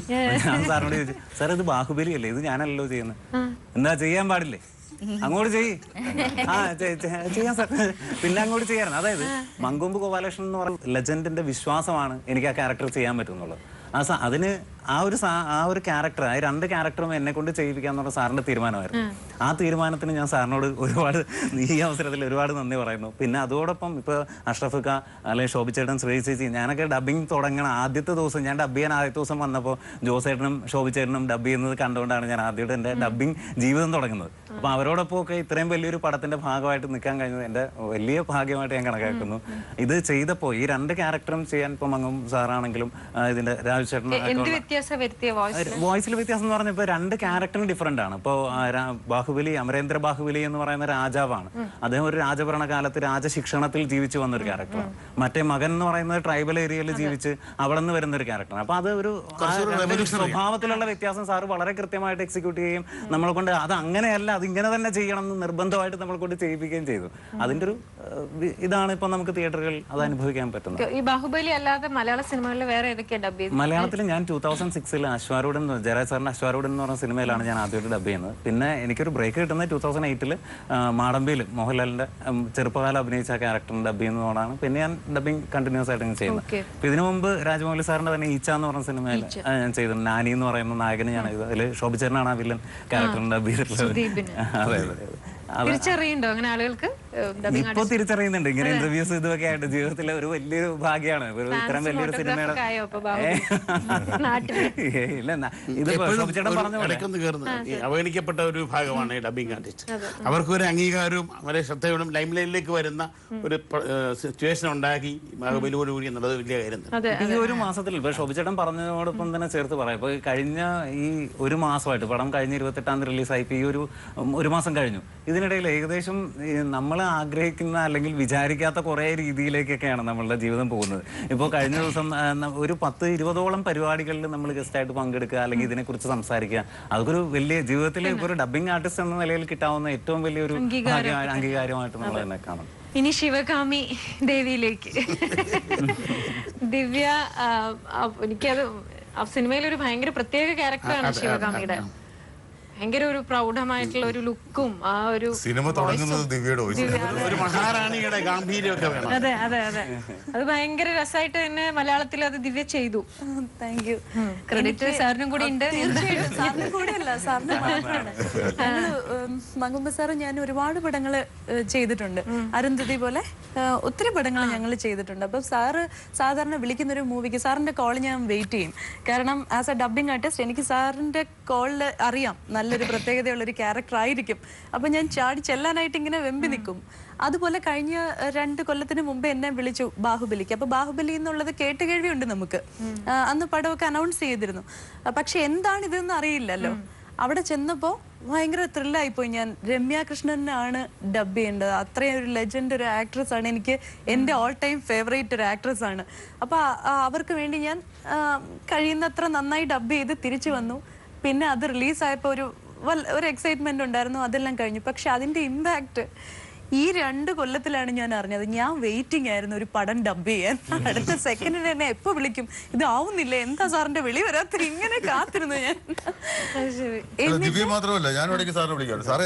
ഞാൻ സാറിനോട് ചോദിച്ചു, സാർ ഇത് ബാഹുബലി അല്ലേ, ഇത് ഞാനല്ലോ ചെയ്യുന്നത്, എന്താ ചെയ്യാൻ പാടില്ലേ അങ്ങോട്ട് ചെയ്യാം സാർ, പിന്നെ അങ്ങോട്ട് ചെയ്യാറുണ്ട്. അതായത് മങ്കൊമ്പ് ഗോപാലകൃഷ്ണൻ എന്ന് പറയുന്ന ലെജൻഡിന്റെ വിശ്വാസമാണ് എനിക്ക് ആ ക്യാരക്ടർ ചെയ്യാൻ പറ്റുന്നുള്ളത്. അതിന് ആ ഒരു ക്യാരക്ടർ, ആ 2 ക്യാരക്ടറും എന്നെ കൊണ്ട് ചെയ്യിപ്പിക്കാന്നുള്ള സാറിന്റെ തീരുമാനമായിരുന്നു. ആ തീരുമാനത്തിന് ഞാൻ സാറിനോട് ഒരുപാട് ഈ അവസരത്തിൽ ഒരുപാട് നന്ദി പറയുന്നു. പിന്നെ അതോടൊപ്പം ഇപ്പൊ അഷ്റഫ് ഖാൻ അല്ലെങ്കിൽ ശോഭിച്ചേട്ടൻ, ശ്രീ ചേച്ചി, ഞാനൊക്കെ ഡബിങ് തുടങ്ങണ ആദ്യത്തെ ദിവസം, ഞാൻ ഡബ് ചെയ്യാൻ ആദ്യത്തെ ദിവസം വന്നപ്പോൾ ജോസേട്ടനും ശോഭിച്ചേട്ടനും ഡബ് ചെയ്യുന്നത് കണ്ടുകൊണ്ടാണ് ഞാൻ ആദ്യമായിട്ട് എൻ്റെ ഡബിങ് ജീവിതം തുടങ്ങുന്നത്. അപ്പൊ അവരോടൊപ്പം ഒക്കെ ഇത്രയും വലിയൊരു പടത്തിന്റെ ഭാഗമായിട്ട് നിൽക്കാൻ കഴിഞ്ഞത് എൻ്റെ വലിയ ഭാഗ്യമായിട്ട് ഞാൻ കണക്കാക്കുന്നു. ഇത് ചെയ്തപ്പോൾ ഈ 2 ക്യാരക്ടറും ചെയ്യാൻ ഇപ്പൊ മങ്ങും സാറാണെങ്കിലും ഇതിന്റെ രാജുചേട്ടൻ വോയിസിൽ വ്യത്യാസം എന്ന് പറഞ്ഞപ്പോൾ 2 ക്യാരക്ടറും ഡിഫറെന്റ് ആണ്. ഇപ്പോൾ ബാഹുബലി, അമരേന്ദ്ര ബാഹുബലി എന്ന് പറയുന്ന രാജാവാണ്. അദ്ദേഹം ഒരു രാജഭരണകാലത്ത് രാജശിക്ഷണത്തിൽ ജീവിച്ചു വന്ന ഒരു ക്യാരക്ടറാണ്. മറ്റേ മകൻ എന്ന് പറയുന്നത് ട്രൈബൽ ഏരിയയിൽ ജീവിച്ച് അവിടെ നിന്ന് വരുന്ന ഒരു ക്യാരക്ടറാണ്. അപ്പൊ അത് ഒരു സ്വഭാവത്തിലുള്ള വ്യത്യാസം സാറ് വളരെ കൃത്യമായിട്ട് എക്സിക്യൂട്ട് ചെയ്യുകയും നമ്മളെ കൊണ്ട് അത് അങ്ങനെയല്ല, അത് ഇങ്ങനെ തന്നെ ചെയ്യണം എന്ന് നിർബന്ധമായിട്ട് നമ്മളെ കൊണ്ട് ചെയ്യിപ്പിക്കുകയും ചെയ്തു. അതിന്റെ ഒരു ഇതാണ് ഇപ്പൊ നമുക്ക് തിയേറ്ററുകൾ അത് അനുഭവിക്കാൻ പറ്റുന്നത്. ഈ ബാഹുബലി അല്ലാതെ മലയാള സിനിമകളിൽ വേറെ ഏതൊക്കെയാണ് ഡബ് ചെയ്തത്? മലയാളത്തിൽ ഞാൻ 2006 അശ്വാരൂഢൻ, ജയരാജ് സാറിന്റെ അശ്വാരൂഢൻ എന്ന് പറഞ്ഞ സിനിമയിലാണ് ഞാൻ ആദ്യമായിട്ട് ഡബ് ചെയ്യുന്നത്. പിന്നെ എനിക്കൊരു ബ്രേക്ക് കിട്ടുന്നത് 2008 മാടമ്പിയിൽ മോഹൻലാലിന്റെ ചെറുപ്പകാലം അഭിനയിച്ച ക്യാരക്ടറിന് ഡബ് ചെയ്യുന്നതോടാണ് പിന്നെ ഞാൻ ഡബിങ് കണ്ടിന്യൂസ് ആയിട്ട് ഞാൻ ചെയ്യുന്നത്. അപ്പൊ ഇതിനു മുമ്പ് രാജമൗലി സാറിന്റെ തന്നെ ഈച്ച എന്ന് പറഞ്ഞ സിനിമയിൽ ഞാൻ ചെയ്തിട്ടുണ്ട്. നാനി എന്ന് പറയുന്ന നായകന് ഞാൻ അതിൽ ശോഭിച്ചേട്ടനാണ് ആ വില്ലൻ ക്യാരക്ടറിന് ഡബ് ചെയ്തിട്ടുള്ളത്. അതെ അതെ. തിരിച്ചറിയുന്നുണ്ടോ അങ്ങനെ ആളുകൾക്ക്? ഇപ്പൊ തിരിച്ചറിയുന്നുണ്ട്. ഇങ്ങനെ ഇന്റർവ്യൂസ് ഇതൊക്കെ ആയിട്ട് ജീവിതത്തിലെ ഒരു വലിയൊരു ഭാഗ്യമാണ് ഇത്തരം വലിയൊരു സിനിമയുടെ. അവഗണിക്കപ്പെട്ട ഒരു ഭാഗമാണ് ഡബിംഗ് ആർട്ടിസ്റ്റ്. അവർക്ക് ഒരു അംഗീകാരവും വളരെ ശ്രദ്ധയോടും ലൈംലൈറ്റിലേക്ക് വരുന്ന ഒരു സിറ്റുവേഷൻ ഉണ്ടാക്കി ബാഹുബലിയോടുകൂടി എന്നുള്ളത് വലിയ കാര്യം. ഈ ഒരു മാസത്തിൽ ഇപ്പൊ ശോഭിച്ചേട്ടൻ പറഞ്ഞതോടൊപ്പം തന്നെ ചേർത്ത് പറയാം, ഇപ്പൊ കഴിഞ്ഞ ഈ ഒരു മാസമായിട്ട് പടം കഴിഞ്ഞ 28-ാം തീയതി റിലീസായി. ഇപ്പൊ ഈ ഒരു മാസം കഴിഞ്ഞു. ഇതിനിടയിൽ ഏകദേശം നമ്മൾ ആഗ്രഹിക്കുന്ന അല്ലെങ്കിൽ വിചാരിക്കാത്ത കുറേ രീതിയിലേക്കൊക്കെയാണ് നമ്മളുടെ ജീവിതം പോകുന്നത്. ഇപ്പോൾ കഴിഞ്ഞ ദിവസം ഒരു 10-20ഓളം പരിപാടികളിൽ നമ്മൾ ഗസ്റ്റായിട്ട് പങ്കെടുക്കുക, അല്ലെങ്കിൽ ഇതിനെക്കുറിച്ച് സംസാരിക്കുക, അതൊക്കെ ഒരു വലിയ ജീവിതത്തിലെ ഒരു ഡബിംഗ് ആർട്ടിസ്റ്റ് എന്ന നിലയിൽ കിട്ടാവുന്ന ഏറ്റവും വലിയൊരു അംഗീകാരമായിട്ട് നമ്മൾ തന്നെ കാണും. ഇനി ശിവകാമി ദേവിയിലേക്ക്. ദിവ്യ, എനിക്കത് ആ സിനിമയിലൊരു ഭയങ്കര പ്രത്യേക ക്യാരക്ടറാണ് ശിവകാമിയുടെ. ഭയങ്കര ഒരു പ്രൗഢമായിട്ടുള്ള ഒരു ലുക്കും ആ ഒരു സിനിമ തുടങ്ങുന്നത് ദിവ്യയുടെ ഒരു മഹാറാണിയുടെ ഗാംഭീര്യമൊക്കെ വേണം. അതെ അതെ അതെ, അത് ഭയങ്കര രസമായിട്ട് തന്നെ മലയാളത്തിൽ അത് ദിവ്യ ചെയ്തു. Thank you. ക്രെഡിറ്റ് സാറിനും കൂടി ഉണ്ട്. സാറിനും കൂടെ അല്ല, സാറിന് മാത്രമാണ്. മങ്കൊമ്പ് സാറ് ഞാൻ ഒരുപാട് പടങ്ങൾ ചെയ്തിട്ടുണ്ട്. അരുന്ധതി പോലെ ഒത്തിരി പടങ്ങൾ ഞങ്ങൾ ചെയ്തിട്ടുണ്ട്. അപ്പം സാറ് സാധാരണ വിളിക്കുന്ന ഒരു മൂവിക്ക് സാറിന്റെ കോൾ ഞാൻ വെയിറ്റ് ചെയ്യും. കാരണം ആസ് എ ഡബിംഗ് ആർട്ടിസ്റ്റ് എനിക്ക് സാറിന്റെ കോളിൽ അറിയാം നല്ലൊരു പ്രത്യേകതയുള്ള ഒരു ക്യാരക്ടർ ആയിരിക്കും. അപ്പൊ ഞാൻ ചാടി ചെല്ലാനായിട്ട് ഇങ്ങനെ വെമ്പി നിൽക്കും. അതുപോലെ കഴിഞ്ഞ 2 കൊല്ലത്തിന് മുമ്പ് എന്നെ വിളിച്ചു ബാഹുബലിക്ക്. അപ്പൊ ബാഹുബലി എന്നുള്ളത് കേട്ടുകേഴ്വിയുണ്ട് നമുക്ക്. അന്ന് പടമൊക്കെ അനൗൺസ് ചെയ്തിരുന്നു. പക്ഷെ എന്താണ് ഇതെന്ന് അറിയില്ലല്ലോ. അവിടെ ചെന്നപ്പോ ഭയങ്കര ത്രില്ലായിപ്പോയി. ഞാൻ രമ്യ കൃഷ്ണനാണ് ഡബ് ചെയ്യേണ്ടത്. അത്രയും ഒരു ലെജൻഡ് ഒരു ആക്ട്രസ് ആണ്. എനിക്ക് എൻ്റെ ഓൾ ടൈം ഫേവറേറ്റ് ഒരു ആക്ട്രസ് ആണ്. അപ്പൊ അവർക്ക് വേണ്ടി ഞാൻ കഴിയുന്നത്ര നന്നായി ഡബ് ചെയ്ത് തിരിച്ചു വന്നു. പിന്നെ അത് റിലീസായപ്പോൾ ഒരു എക്സൈറ്റ്മെന്റ് ഉണ്ടായിരുന്നു. അതെല്ലാം കഴിഞ്ഞു. പക്ഷെ അതിന്റെ ഇമ്പാക്ട് ഈ 2 കൊല്ലത്തിലാണ് ഞാൻ അറിഞ്ഞത്. ഞാൻ വെയിറ്റിംഗ് ആയിരുന്നു ഒരു പടം ഡബ് ചെയ്യാൻ. അടുത്ത സെക്കൻഡിന് എന്നെ എപ്പോ വിളിക്കും, ഇത് ആവുന്നില്ല, എന്താ സാറിന്റെ വിളി വരാത്ത, ഇങ്ങനെ കാത്തിരുന്നു ഞാൻ. ദിവ്യ മാത്രമല്ല, ഞാൻ ഇടയ്ക്ക് സാറിനെ വിളിക്കാറ്. സാറേ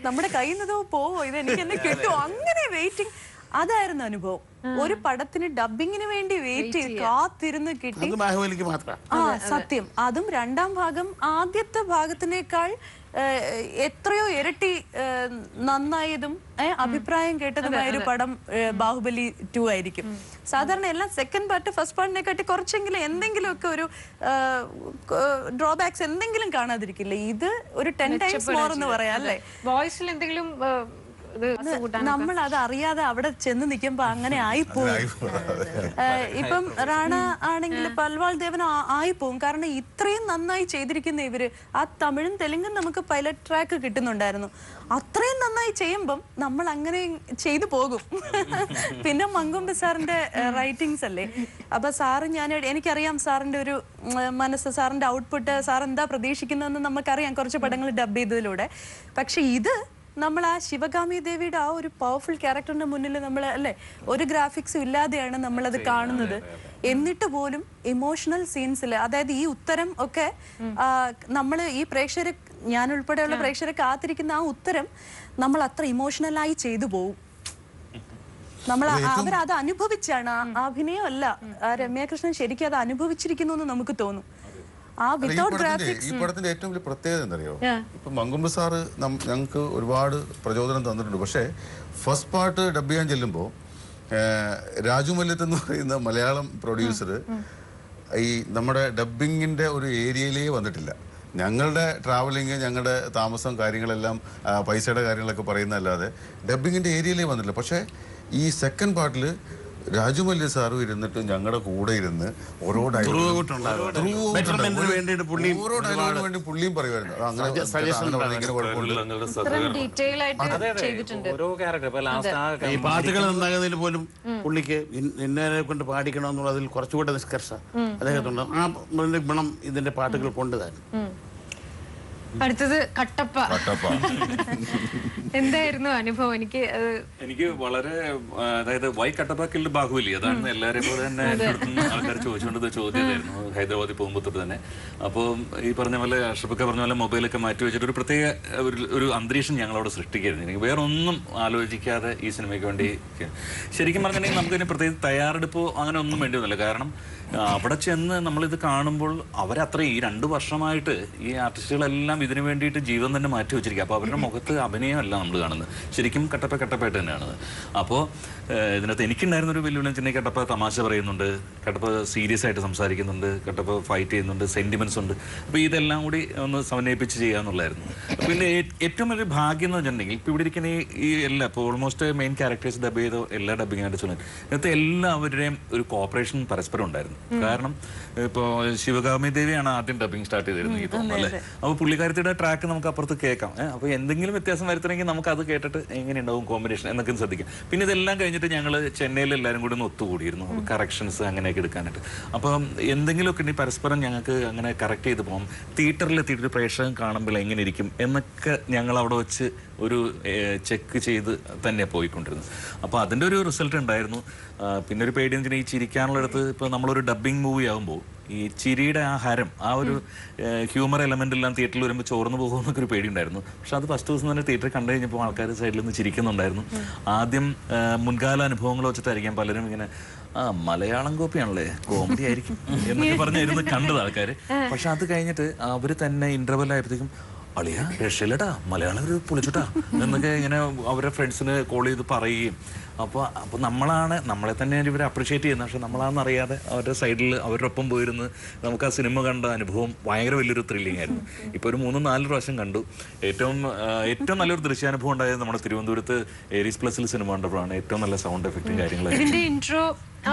നമ്മുടെ കയ്യിൽ നിന്ന് പോവോ, ഇത് എനിക്ക് എന്നെ കിട്ടുമോ, അങ്ങനെ വെയിറ്റിംഗ്. അതായിരുന്നു അനുഭവം. ഒരു പടത്തിന് ഡബിങ്ങിന് വേണ്ടി വെയിറ്റ് ചെയ്ത് കാത്തിരുന്ന് കിട്ടി. ആ സത്യം. അതും 2ാം ഭാഗം ആദ്യത്തെ ഭാഗത്തിനേക്കാൾ എത്രയോ ഇരട്ടി നന്നായതും അഭിപ്രായം കേട്ടതുമായ ഒരു പടം ബാഹുബലി 2 ആയിരിക്കും. സാധാരണ എല്ലാം സെക്കൻഡ് പാർട്ട് ഫസ്റ്റ് പാർട്ടിനെക്കാട്ടി കുറച്ചെങ്കിലും എന്തെങ്കിലുമൊക്കെ ഒരു ഡ്രോബാക്സ് എന്തെങ്കിലും കാണാതിരിക്കില്ല. ഇത് ഒരു 10 ടൈംസ് മോർ എന്ന് പറയാം അല്ലേ. വോയിസിൽ എന്തെങ്കിലും നമ്മൾ അത് അറിയാതെ അവിടെ ചെന്ന് നിൽക്കുമ്പോ അങ്ങനെ ആയിപ്പോവും. ഇപ്പം റാണ ആണെങ്കിൽ പൽവാൾ ദേവൻ ആയിപ്പോവും. കാരണം ഇത്രയും നന്നായി ചെയ്തിരിക്കുന്ന ഇവര്. ആ തമിഴും തെലുങ്കും നമുക്ക് പൈലറ്റ് ട്രാക്ക് കിട്ടുന്നുണ്ടായിരുന്നു. അത്രയും നന്നായി ചെയ്യുമ്പം നമ്മൾ അങ്ങനെ ചെയ്തു പോകും. പിന്നെ മങ്കൊമ്പ് സാറിന്റെ റൈറ്റിങ്സ് അല്ലേ. അപ്പൊ സാറ് എനിക്കറിയാം സാറിന്റെ ഒരു മനസ്സ്, സാറിന്റെ ഔട്ട്പുട്ട്, സാർ എന്താ പ്രതീക്ഷിക്കുന്നതെന്ന് നമുക്കറിയാം കുറച്ച് പടങ്ങൾ ഡബ് ചെയ്തതിലൂടെ. പക്ഷെ ഇത് നമ്മൾ ആ ശിവഗാമി ദേവിയുടെ ആ ഒരു പവർഫുൾ ക്യാരക്ടറിന്റെ മുന്നിൽ നമ്മൾ അല്ലേ ഒരു ഗ്രാഫിക്സും ഇല്ലാതെയാണ് നമ്മളത് കാണുന്നത്. എന്നിട്ട് പോലും ഇമോഷണൽ സീൻസിൽ, അതായത് ഈ ഉത്തരം ഒക്കെ നമ്മൾ ഈ പ്രേക്ഷകരെ, ഞാൻ ഉൾപ്പെടെയുള്ള പ്രേക്ഷകരെ കാത്തിരിക്കുന്ന ആ ഉത്തരം നമ്മൾ അത്ര ഇമോഷണലായി ചെയ്തു പോകും. നമ്മൾ അവരത് അനുഭവിച്ചാണ്, ആ അഭിനയമല്ല. രമ്യാകൃഷ്ണൻ ശരിക്കും അത് അനുഭവിച്ചിരിക്കുന്നു എന്ന് നമുക്ക് തോന്നും. ഈ പടത്തിന്റെ ഏറ്റവും വലിയ പ്രത്യേകത എന്തറിയോ, ഇപ്പൊ മങ്കൊമ്പ് സാറ് ഞങ്ങൾക്ക് ഒരുപാട് പ്രചോദനം തന്നിട്ടുണ്ട്. പക്ഷേ ഫസ്റ്റ് പാർട്ട് ഡബ് ചെയ്യാൻ ചെല്ലുമ്പോൾ രാജു മല്യത്ത് എന്ന് പറയുന്ന മലയാളം പ്രൊഡ്യൂസർ ഈ നമ്മുടെ ഡബിങ്ങിന്റെ ഒരു ഏരിയയിലേ വന്നിട്ടില്ല. ഞങ്ങളുടെ ട്രാവലിങ്, ഞങ്ങളുടെ താമസം, കാര്യങ്ങളെല്ലാം, പൈസയുടെ കാര്യങ്ങളൊക്കെ പറയുന്നതല്ലാതെ ഡബിങ്ങിന്റെ ഏരിയയിലേ വന്നിട്ടില്ല. പക്ഷേ ഈ സെക്കൻഡ് പാർട്ടിൽ രാജുമല്യ സാറും ഇരുന്നിട്ട് ഞങ്ങളുടെ കൂടെ ഇരുന്ന് ഓരോ ഡയലോഗിന് വേണ്ടി പുള്ളിയും പറയുമായിരുന്നു. ഈ പാട്ടുകൾ നന്നാകുന്നതിൽ പോലും പുള്ളിക്ക് ഇന്നലെ കൊണ്ട് പാടിക്കണമെന്നുള്ളതിൽ കുറച്ചുകൂടെ നിഷ്കർഷ അദ്ദേഹത്തുണ്ട്. ആ ഗുണം ഇതിന്റെ പാട്ടുകൾ കൊണ്ടുതന്നെ. അടുത്തത് കട്ടപ്പ. എന്തായിരുന്നു അനുഭവം? എനിക്ക് വളരെ, അതായത് വൈ കട്ടപ്പ കിൽഡ് ബാഹുബലി, അതാണ് എല്ലാവരെയും പോലെ തന്നെ ആൾക്കാർ ചോദിച്ചുകൊണ്ടത് ചോദ്യമായിരുന്നു ഹൈദരാബാദിൽ പോകുമ്പോൾ തൊട്ട് തന്നെ. അപ്പോൾ ഈ പറഞ്ഞ പോലെ അഷ്റഫൊക്കെ പറഞ്ഞ പോലെ മൊബൈലൊക്കെ മാറ്റി വെച്ചിട്ട് ഒരു പ്രത്യേക ഒരു അന്തരീക്ഷം ഞങ്ങളവിടെ സൃഷ്ടിക്കായിരുന്നു. എനിക്ക് വേറെ ഒന്നും ആലോചിക്കാതെ ഈ സിനിമയ്ക്ക് വേണ്ടി. ശരിക്കും പറഞ്ഞിട്ടുണ്ടെങ്കിൽ നമുക്കതിന് പ്രത്യേകിച്ച് തയ്യാറെടുപ്പോ അങ്ങനെ ഒന്നും വേണ്ടി വന്നില്ല. കാരണം അവിടെ ചെന്ന് നമ്മളിത് കാണുമ്പോൾ അവരത്രയും ഈ 2 വർഷമായിട്ട് ഈ ആർട്ടിസ്റ്റുകളെല്ലാം ഇതിനു വേണ്ടിയിട്ട് ജീവൻ തന്നെ മാറ്റി വെച്ചിരിക്കുക. അപ്പോൾ അവരുടെ മുഖത്ത് അഭിനയമല്ല നമ്മൾ കാണുന്നത്, ശരിക്കും കട്ടപ്പായിട്ട് തന്നെയാണ്. അപ്പോൾ ഇതിനകത്ത് എനിക്കുണ്ടായിരുന്നൊരു വെല്ലുവിളി വെച്ചിട്ടുണ്ടെങ്കിൽ കട്ടപ്പ തമാശ പറയുന്നുണ്ട്, കട്ടപ്പ സീരിയസ് ആയിട്ട് സംസാരിക്കുന്നുണ്ട്, കട്ടപ്പ ഫൈറ്റ് ചെയ്യുന്നുണ്ട്, സെന്റിമെന്റ്സ് ഉണ്ട്. അപ്പോൾ ഇതെല്ലാം കൂടി ഒന്ന് സമന്വയിപ്പിച്ച് ചെയ്യാന്നുള്ളായിരുന്നു. പിന്നെ ഏറ്റവും വലിയ ഭാഗ്യം എന്ന് വെച്ചിട്ടുണ്ടെങ്കിൽ ഇപ്പോൾ ഇവിടെ ഇരിക്കുന്ന ഈ എല്ലാ, ഇപ്പോൾ ഓൾമോസ്റ്റ് മെയിൻ ക്യാരക്ടേഴ്സ് ഡബ് ചെയ്തോ എല്ലാ ഡബിങ്ങായിട്ട് ചൊല്ലുന്നത്, ഇതിനകത്ത് എല്ലാവരുടെയും ഒരു കോപ്പറേഷൻ പരസ്പരം ഉണ്ടായിരുന്നു. കാരണം ഇപ്പോൾ ശിവഗാമി ദേവിയാണ് ആദ്യം ഡബിങ് സ്റ്റാർട്ട് ചെയ്തിരുന്നത് ഈ തോന്നുന്നു അല്ലേ. അപ്പോൾ പുള്ളിക്കാരത്തിയുടെ ട്രാക്ക് നമുക്ക് അപ്പുറത്ത് കേൾക്കാം. അപ്പോൾ എന്തെങ്കിലും വ്യത്യാസം വരുത്തണമെങ്കിൽ നമുക്ക് അത് കേട്ടിട്ട് എങ്ങനെയുണ്ടാവും കോമ്പിനേഷൻ എന്നൊക്കെ ശ്രദ്ധിക്കാം. പിന്നെ ഇതെല്ലാം കഴിഞ്ഞിട്ട് ഞങ്ങൾ ചെന്നൈയിൽ എല്ലാവരും കൂടി ഒന്ന് ഒത്തുകൂടിയിരുന്നു കറക്ഷൻസ് അങ്ങനെയൊക്കെ എടുക്കാനായിട്ട്. അപ്പം എന്തെങ്കിലുമൊക്കെ ഉണ്ടെങ്കിൽ പരസ്പരം ഞങ്ങൾക്ക് അങ്ങനെ കറക്റ്റ് ചെയ്ത് പോകും. തിയേറ്ററിലെത്തിയിട്ട് പ്രേക്ഷകൻ കാണുമ്പോൾ എങ്ങനെ ഇരിക്കും എന്നൊക്കെ ഞങ്ങൾ അവിടെ വെച്ച് ഒരു ചെക്ക് ചെയ്ത് തന്നെ പോയിക്കൊണ്ടിരുന്നു. അപ്പോൾ അതിൻ്റെ ഒരു റിസൾട്ട് ഉണ്ടായിരുന്നു. പിന്നെ ഒരു പേടി എന്ന് വെച്ചാൽ ഈ ചിരിക്കാനുള്ളിടത്ത് ഇപ്പോൾ നമ്മളൊരു ഡബ്ബിങ് മൂവി ആകുമ്പോൾ ഈ ചിരിയുടെ ആ ഹരം, ആ ഒരു ഹ്യൂമർ എലമെന്റ് എല്ലാം തിയേറ്ററിൽ വരുമ്പോൾ ചോർന്നു പോകുമെന്നൊക്കെ ഒരു പേടി ഉണ്ടായിരുന്നു. പക്ഷെ അത് ഫസ്റ്റ് ദിവസം തന്നെ തിയേറ്ററിൽ കണ്ടു കഴിഞ്ഞപ്പോൾ ആൾക്കാർ സൈഡിൽ നിന്ന് ചിരിക്കുന്നുണ്ടായിരുന്നു. ആദ്യം മുൻകാല അനുഭവങ്ങൾ വെച്ചിട്ടായിരിക്കാം പലരും ഇങ്ങനെ മലയാളം കോപ്പിയാണല്ലേ, കോമഡി ആയിരിക്കും എന്നൊക്കെ പറഞ്ഞിരുന്ന് കണ്ടത് ആൾക്കാർ. പക്ഷെ അത് കഴിഞ്ഞിട്ട് അവർ തന്നെ ഇന്റർവെൽ ആയപ്പോഴത്തേക്കും അളിയ രക്ഷയില്ലട്ടാ, മലയാളം ഒരു പൊളിച്ചുട്ടാ എന്നൊക്കെ ഇങ്ങനെ അവരുടെ ഫ്രണ്ട്സിന് കോൾ ചെയ്ത് പറയുകയും. അപ്പോൾ നമ്മളെ തന്നെ ഇവർ അപ്രിഷ്യേറ്റ് ചെയ്യുന്നത്. പക്ഷെ നമ്മളാണെന്നറിയാതെ അവരുടെ സൈഡിൽ അവരുടെ ഒപ്പം പോയിരുന്ന് നമുക്ക് ആ സിനിമ കണ്ട അനുഭവം ഭയങ്കര വലിയൊരു ത്രില്ലിംഗ് ആയിരുന്നു. ഇപ്പോൾ ഒരു 3-4 പ്രാവശ്യം കണ്ടു. ഏറ്റവും നല്ലൊരു ദൃശ്യാനുഭവം ഉണ്ടായത് നമ്മുടെ തിരുവനന്തപുരത്ത് ഏരീസ് പ്ലസിൽ സിനിമ കണ്ടപ്പോഴാണ്. ഏറ്റവും നല്ല സൗണ്ട് എഫക്റ്റും കാര്യങ്ങളും.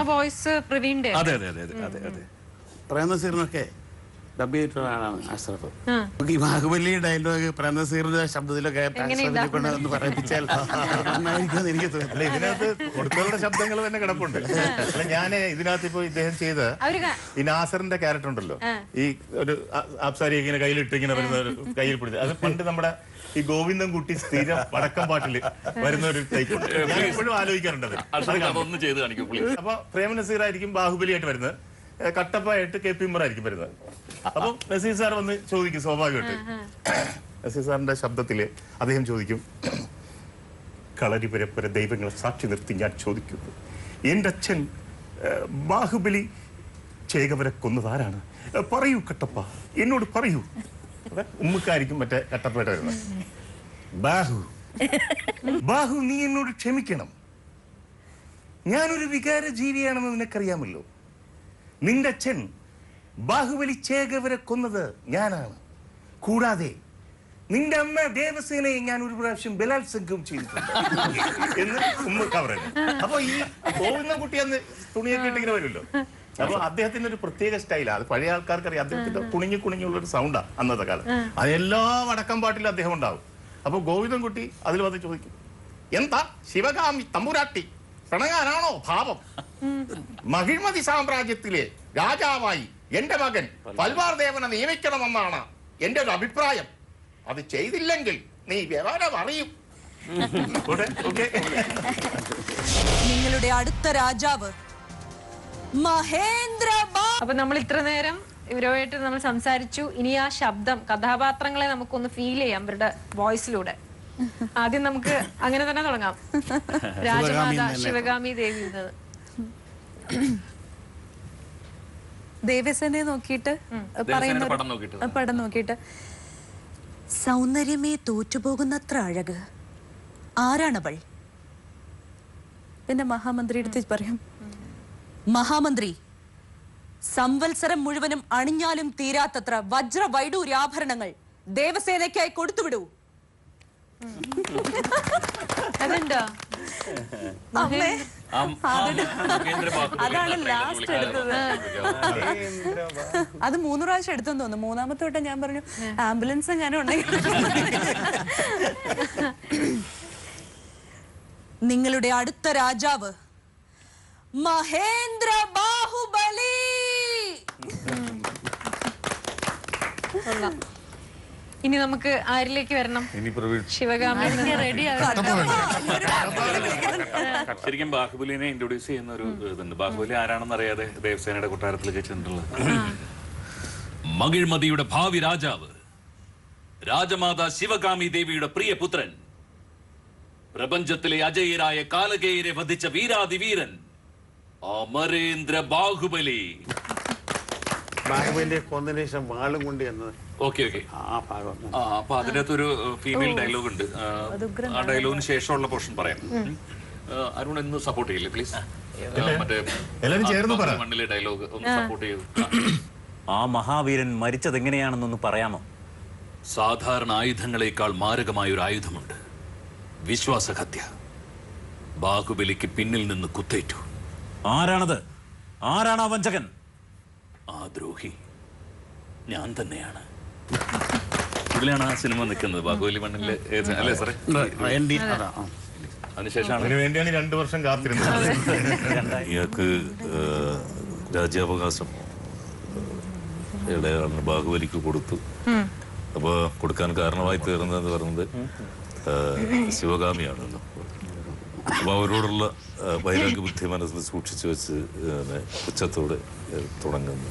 അതെ അതെ അതെ അതെ അതെ. പ്രേംനസീറിനൊക്കെ ഡബ് ചെയ്തിട്ടുള്ളതാണ് അഷ്റഫ്. ഈ ബാഹുബലി ഡയലോഗ് പ്രേംനസീറിന്റെ ശബ്ദത്തിലൊക്കെ ഒന്ന് പറയിപ്പിച്ചാൽ എനിക്ക് തോന്നുന്നു. ഇതിനകത്ത് കൊടുത്തവരുടെ ശബ്ദങ്ങൾ തന്നെ കിടപ്പുണ്ട്. അല്ല, ഞാൻ ഇതിനകത്ത് ഇപ്പൊ ഇദ്ദേഹം ചെയ്ത ഈ നാസറിന്റെ ക്യാരക്ടർ ഉണ്ടല്ലോ, ഈ ഒരു ആപ്സാരി ഇങ്ങനെ കയ്യിലിട്ട് ഇങ്ങനെ വരുന്ന ഒരു കയ്യിൽ പിടിച്ച്, അത് പണ്ട് നമ്മുടെ ഈ ഗോവിന്ദൻ കുട്ടി സ്ഥിരം വടക്കം പാട്ടില് വരുന്ന ഒരു ടൈപ്പ് ഉണ്ട്. ഞാൻ എപ്പോഴും ആലോചിക്കാറുണ്ട്. അപ്പൊ പ്രേംനസീർ ആയിരിക്കും ബാഹുബലിയായിട്ട് വരുന്നത്, കട്ടപ്പായിട്ട് കെ പി ഉമ്മറായിരിക്കും വരുന്നത്. അപ്പൊ നസീർ സാർ വന്ന് ചോദിക്കും, സ്വാഭാവികമായിട്ട് നസീർ സാറിന്റെ ശബ്ദത്തില് അദ്ദേഹം ചോദിക്കും, കളരി പരപ്പര ദൈവങ്ങളെ സാക്ഷി നിർത്തി ഞാൻ ചോദിക്കുന്നു, എന്റെ അച്ഛൻ ബാഹുബലി ചേകവരെ കൊന്നതാരാണ്? പറയൂ കട്ടപ്പ, എന്നോട് പറയൂ. ഉമ്മക്കായിരിക്കും മറ്റേ കട്ടപ്പയായിട്ട് വരുന്നത്. ബാഹു നീ എന്നോട് ക്ഷമിക്കണം, ഞാനൊരു വികാര ജീവിയാണെന്ന് നിനക്കറിയാമല്ലോ. നിന്റെ അച്ഛൻ ബാഹുബലി ചേകവരെ കൊന്നത് ഞാനാണ്. കൂടാതെ നിന്റെ അമ്മ ദേവസേനയെ ഞാൻ ഒരു പ്രാവശ്യം ബലാത്സംഗം ചെയ്തിട്ടുണ്ട് എന്ന് ഉമ്മക്ക പറയുന്നത്. അപ്പൊ ഈ ഗോവിന്ദൻകുട്ടി അന്ന് തുണിയൊക്കെ ഇട്ടിങ്ങനെ വരുമല്ലോ. അപ്പൊ അദ്ദേഹത്തിന്റെ ഒരു പ്രത്യേക സ്റ്റൈലാണ്. അത് പഴയ ആൾക്കാർക്ക് അറിയാം. അദ്ദേഹത്തിന്റെ കുണിഞ്ഞുള്ളൊരു സൗണ്ടാണ് അന്നത്തെ കാലം. അതെല്ലാ വടക്കം പാട്ടിലും അദ്ദേഹം ഉണ്ടാവും. അപ്പൊ ഗോവിന്ദൻകുട്ടി അതിൽ വന്ന് ചോദിക്കും, എന്താ ശിവകാമി തമ്പുരാട്ടി പിണങ്ങാനാണോ ഭാവം? മഹിഴ്മതി സാമ്രാജ്യത്തിലെ രാജാവായി എന്റെ മകൻ പൽവാർ ദേവനെ നിയമിക്കണമെന്നാണ് എന്റെ ഒരു അഭിപ്രായം. അത് ചെയ്തില്ലെങ്കിൽ നീ വ്യവഹാരം അറിയും ഓക്കെ. നിങ്ങളുടെ അടുത്ത രാജാവ് മഹേന്ദ്ര അപ്പൊ നമ്മൾ ഇത്ര നേരം ഇവരുമായിട്ട് നമ്മൾ സംസാരിച്ചു. ഇനി ആ ശബ്ദം, കഥാപാത്രങ്ങളെ നമുക്കൊന്ന് ഫീൽ ചെയ്യാം അവരുടെ വോയിസിലൂടെ. ആദ്യം നമുക്ക് അങ്ങനെ തന്നെ തുടങ്ങാം. രാജമാത ശിവഗാമി ദേവി. ദേവസേനയെ നോക്കിയിട്ട് പറയുന്ന പടം നോക്കിയിട്ട് സൗന്ദര്യമേ തോറ്റുപോകുന്നത്ര അഴക് ആരാണവൾ? പിന്നെ മഹാമന്ത്രി എടുത്ത് പറയാം. മഹാമന്ത്രി, സംവത്സരം മുഴുവനും അണിഞ്ഞാലും തീരാത്തത്ര വജ്ര വൈഡൂര്യാഭരണങ്ങൾ ദേവസേനയ്ക്കായി കൊടുത്തുവിടൂ. അതുണ്ടോ? അതാണ് ലാസ്റ്റ് എടുത്തത്. അത് 3 പ്രാവശ്യം എടുത്തെന്ന് തോന്നുന്നു. 3ാമത്തെ വട്ടം ഞാൻ പറഞ്ഞു ആംബുലൻസ് എങ്ങാനും ഉണ്ടെങ്കിൽ. നിങ്ങളുടെ അടുത്ത രാജാവ് മഹേന്ദ്ര ബാഹുബലി. ഇനി നമുക്ക് ആരിലേക്ക് വരണം? ശിവഗാമി ശരിക്കും ബാഹുബലിനെ ഇൻട്രൊഡ്യൂസ് ചെയ്യുന്ന ഒരു ഇതുണ്ട്. ബാഹുബലി ആരാണെന്ന് അറിയാതെ ദേവസേനയുടെ കൊട്ടാരത്തിലേക്ക് ചെന്നിട്ടുള്ളത്. മകിഴ്മതിയുടെ ഭാവി രാജാവ്, രാജമാതാ ശിവഗാമി ദേവിയുടെ പ്രിയ പുത്രൻ, പ്രപഞ്ചത്തിലെ അജയരായ കാലകേയരെ വധിച്ച വീരാതിവീരൻ അമരേന്ദ്ര ബാഹുബലി. ബാഹുബലിയെ കൊന്നതിന് ശേഷം വാളും കൊണ്ട് എന്നത്. ഓക്കെ. ആ ഭാഗം. അപ്പൊ അതിനകത്തൊരു ഫീമെയിൽ ഡയലോഗ് ഉണ്ട്. ആ ഡയലോഗിന് ശേഷമുള്ള പോർഷൻ പറയാം. അരുൺ എന്ന് സപ്പോർട്ട് ചെയ്യില്ലേ പ്ലീസ്? മറ്റേ മണ്ണിലെ ഡയലോഗ് ഒന്ന് സപ്പോർട്ട് ചെയ്തു. ആ മഹാവീരൻ മരിച്ചത് എങ്ങനെയാണെന്നൊന്ന് പറയാമോ? സാധാരണ ആയുധങ്ങളെക്കാൾ മാരകമായ ഒരു ആയുധമുണ്ട്, വിശ്വാസഹത്യ. ബാഹുബലിക്ക് പിന്നിൽ നിന്ന് കുത്തേറ്റു. ആരാണത്? ആരാണ് ആ വഞ്ചകൻ? ആ ദ്രോഹി ഞാൻ തന്നെയാണ്. ഇതിലാണ് ആ സിനിമ നിൽക്കുന്നത്, ബാഹുബലി മണ്ണിലെ. അല്ലേ സാറേ? അതിനുശേഷമാണ് അതിനുവേണ്ടിയാണ് 2 വർഷം കാത്തിരുന്നത്. ഇയാൾക്ക് രാജ്യാവകാശം ഇളയാണ് ബാഹുബലിക്ക് കൊടുത്തു. അപ്പൊ കൊടുക്കാൻ കാരണമായി തീർന്നതെന്ന് പറയുന്നത് ശിവഗാമിയാണല്ലോ. അപ്പൊ അവരോടുള്ള വൈരാഗ്യ ബുദ്ധി മനസ്സിൽ സൂക്ഷിച്ചു വെച്ച് ഉച്ചത്തോടെ തുടങ്ങുന്ന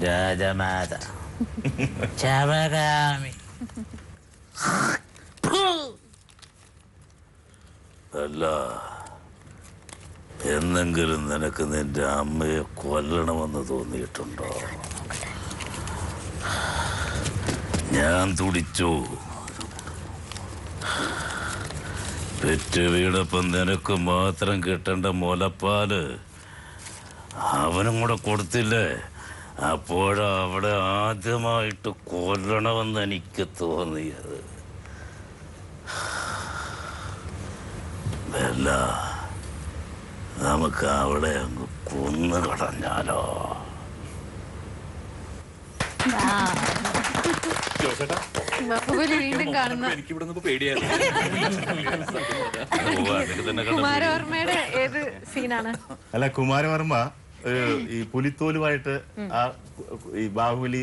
രാജമാത ശിവഗാമി. അല്ല, എന്നെങ്കിലും നിനക്ക് നിന്റെ അമ്മയെ കൊല്ലണമെന്ന് തോന്നിയിട്ടുണ്ടോ? ഞാൻ തുടിച്ചു. പെറ്റ് വീടപ്പം നിനക്ക് മാത്രം കിട്ടേണ്ട മുലപ്പാല് അവനും കൂടെ കൊടുത്തില്ലേ? അപ്പോഴാ അവിടെ ആദ്യമായിട്ട് കൊല്ലണമെന്ന് എനിക്ക് തോന്നിയത്. അല്ല, നമുക്ക് അവിടെ അങ്ങ് കൊന്നു കളഞ്ഞാലോ? വീണ്ടും കാണുന്ന കുമാരവർമ്മയുടെ ഏത് സീനാണ്? അല്ല, കുമാരവർമ്മ ഈ പുലിത്തോലുമായിട്ട് ആ ഈ ബാഹുബലി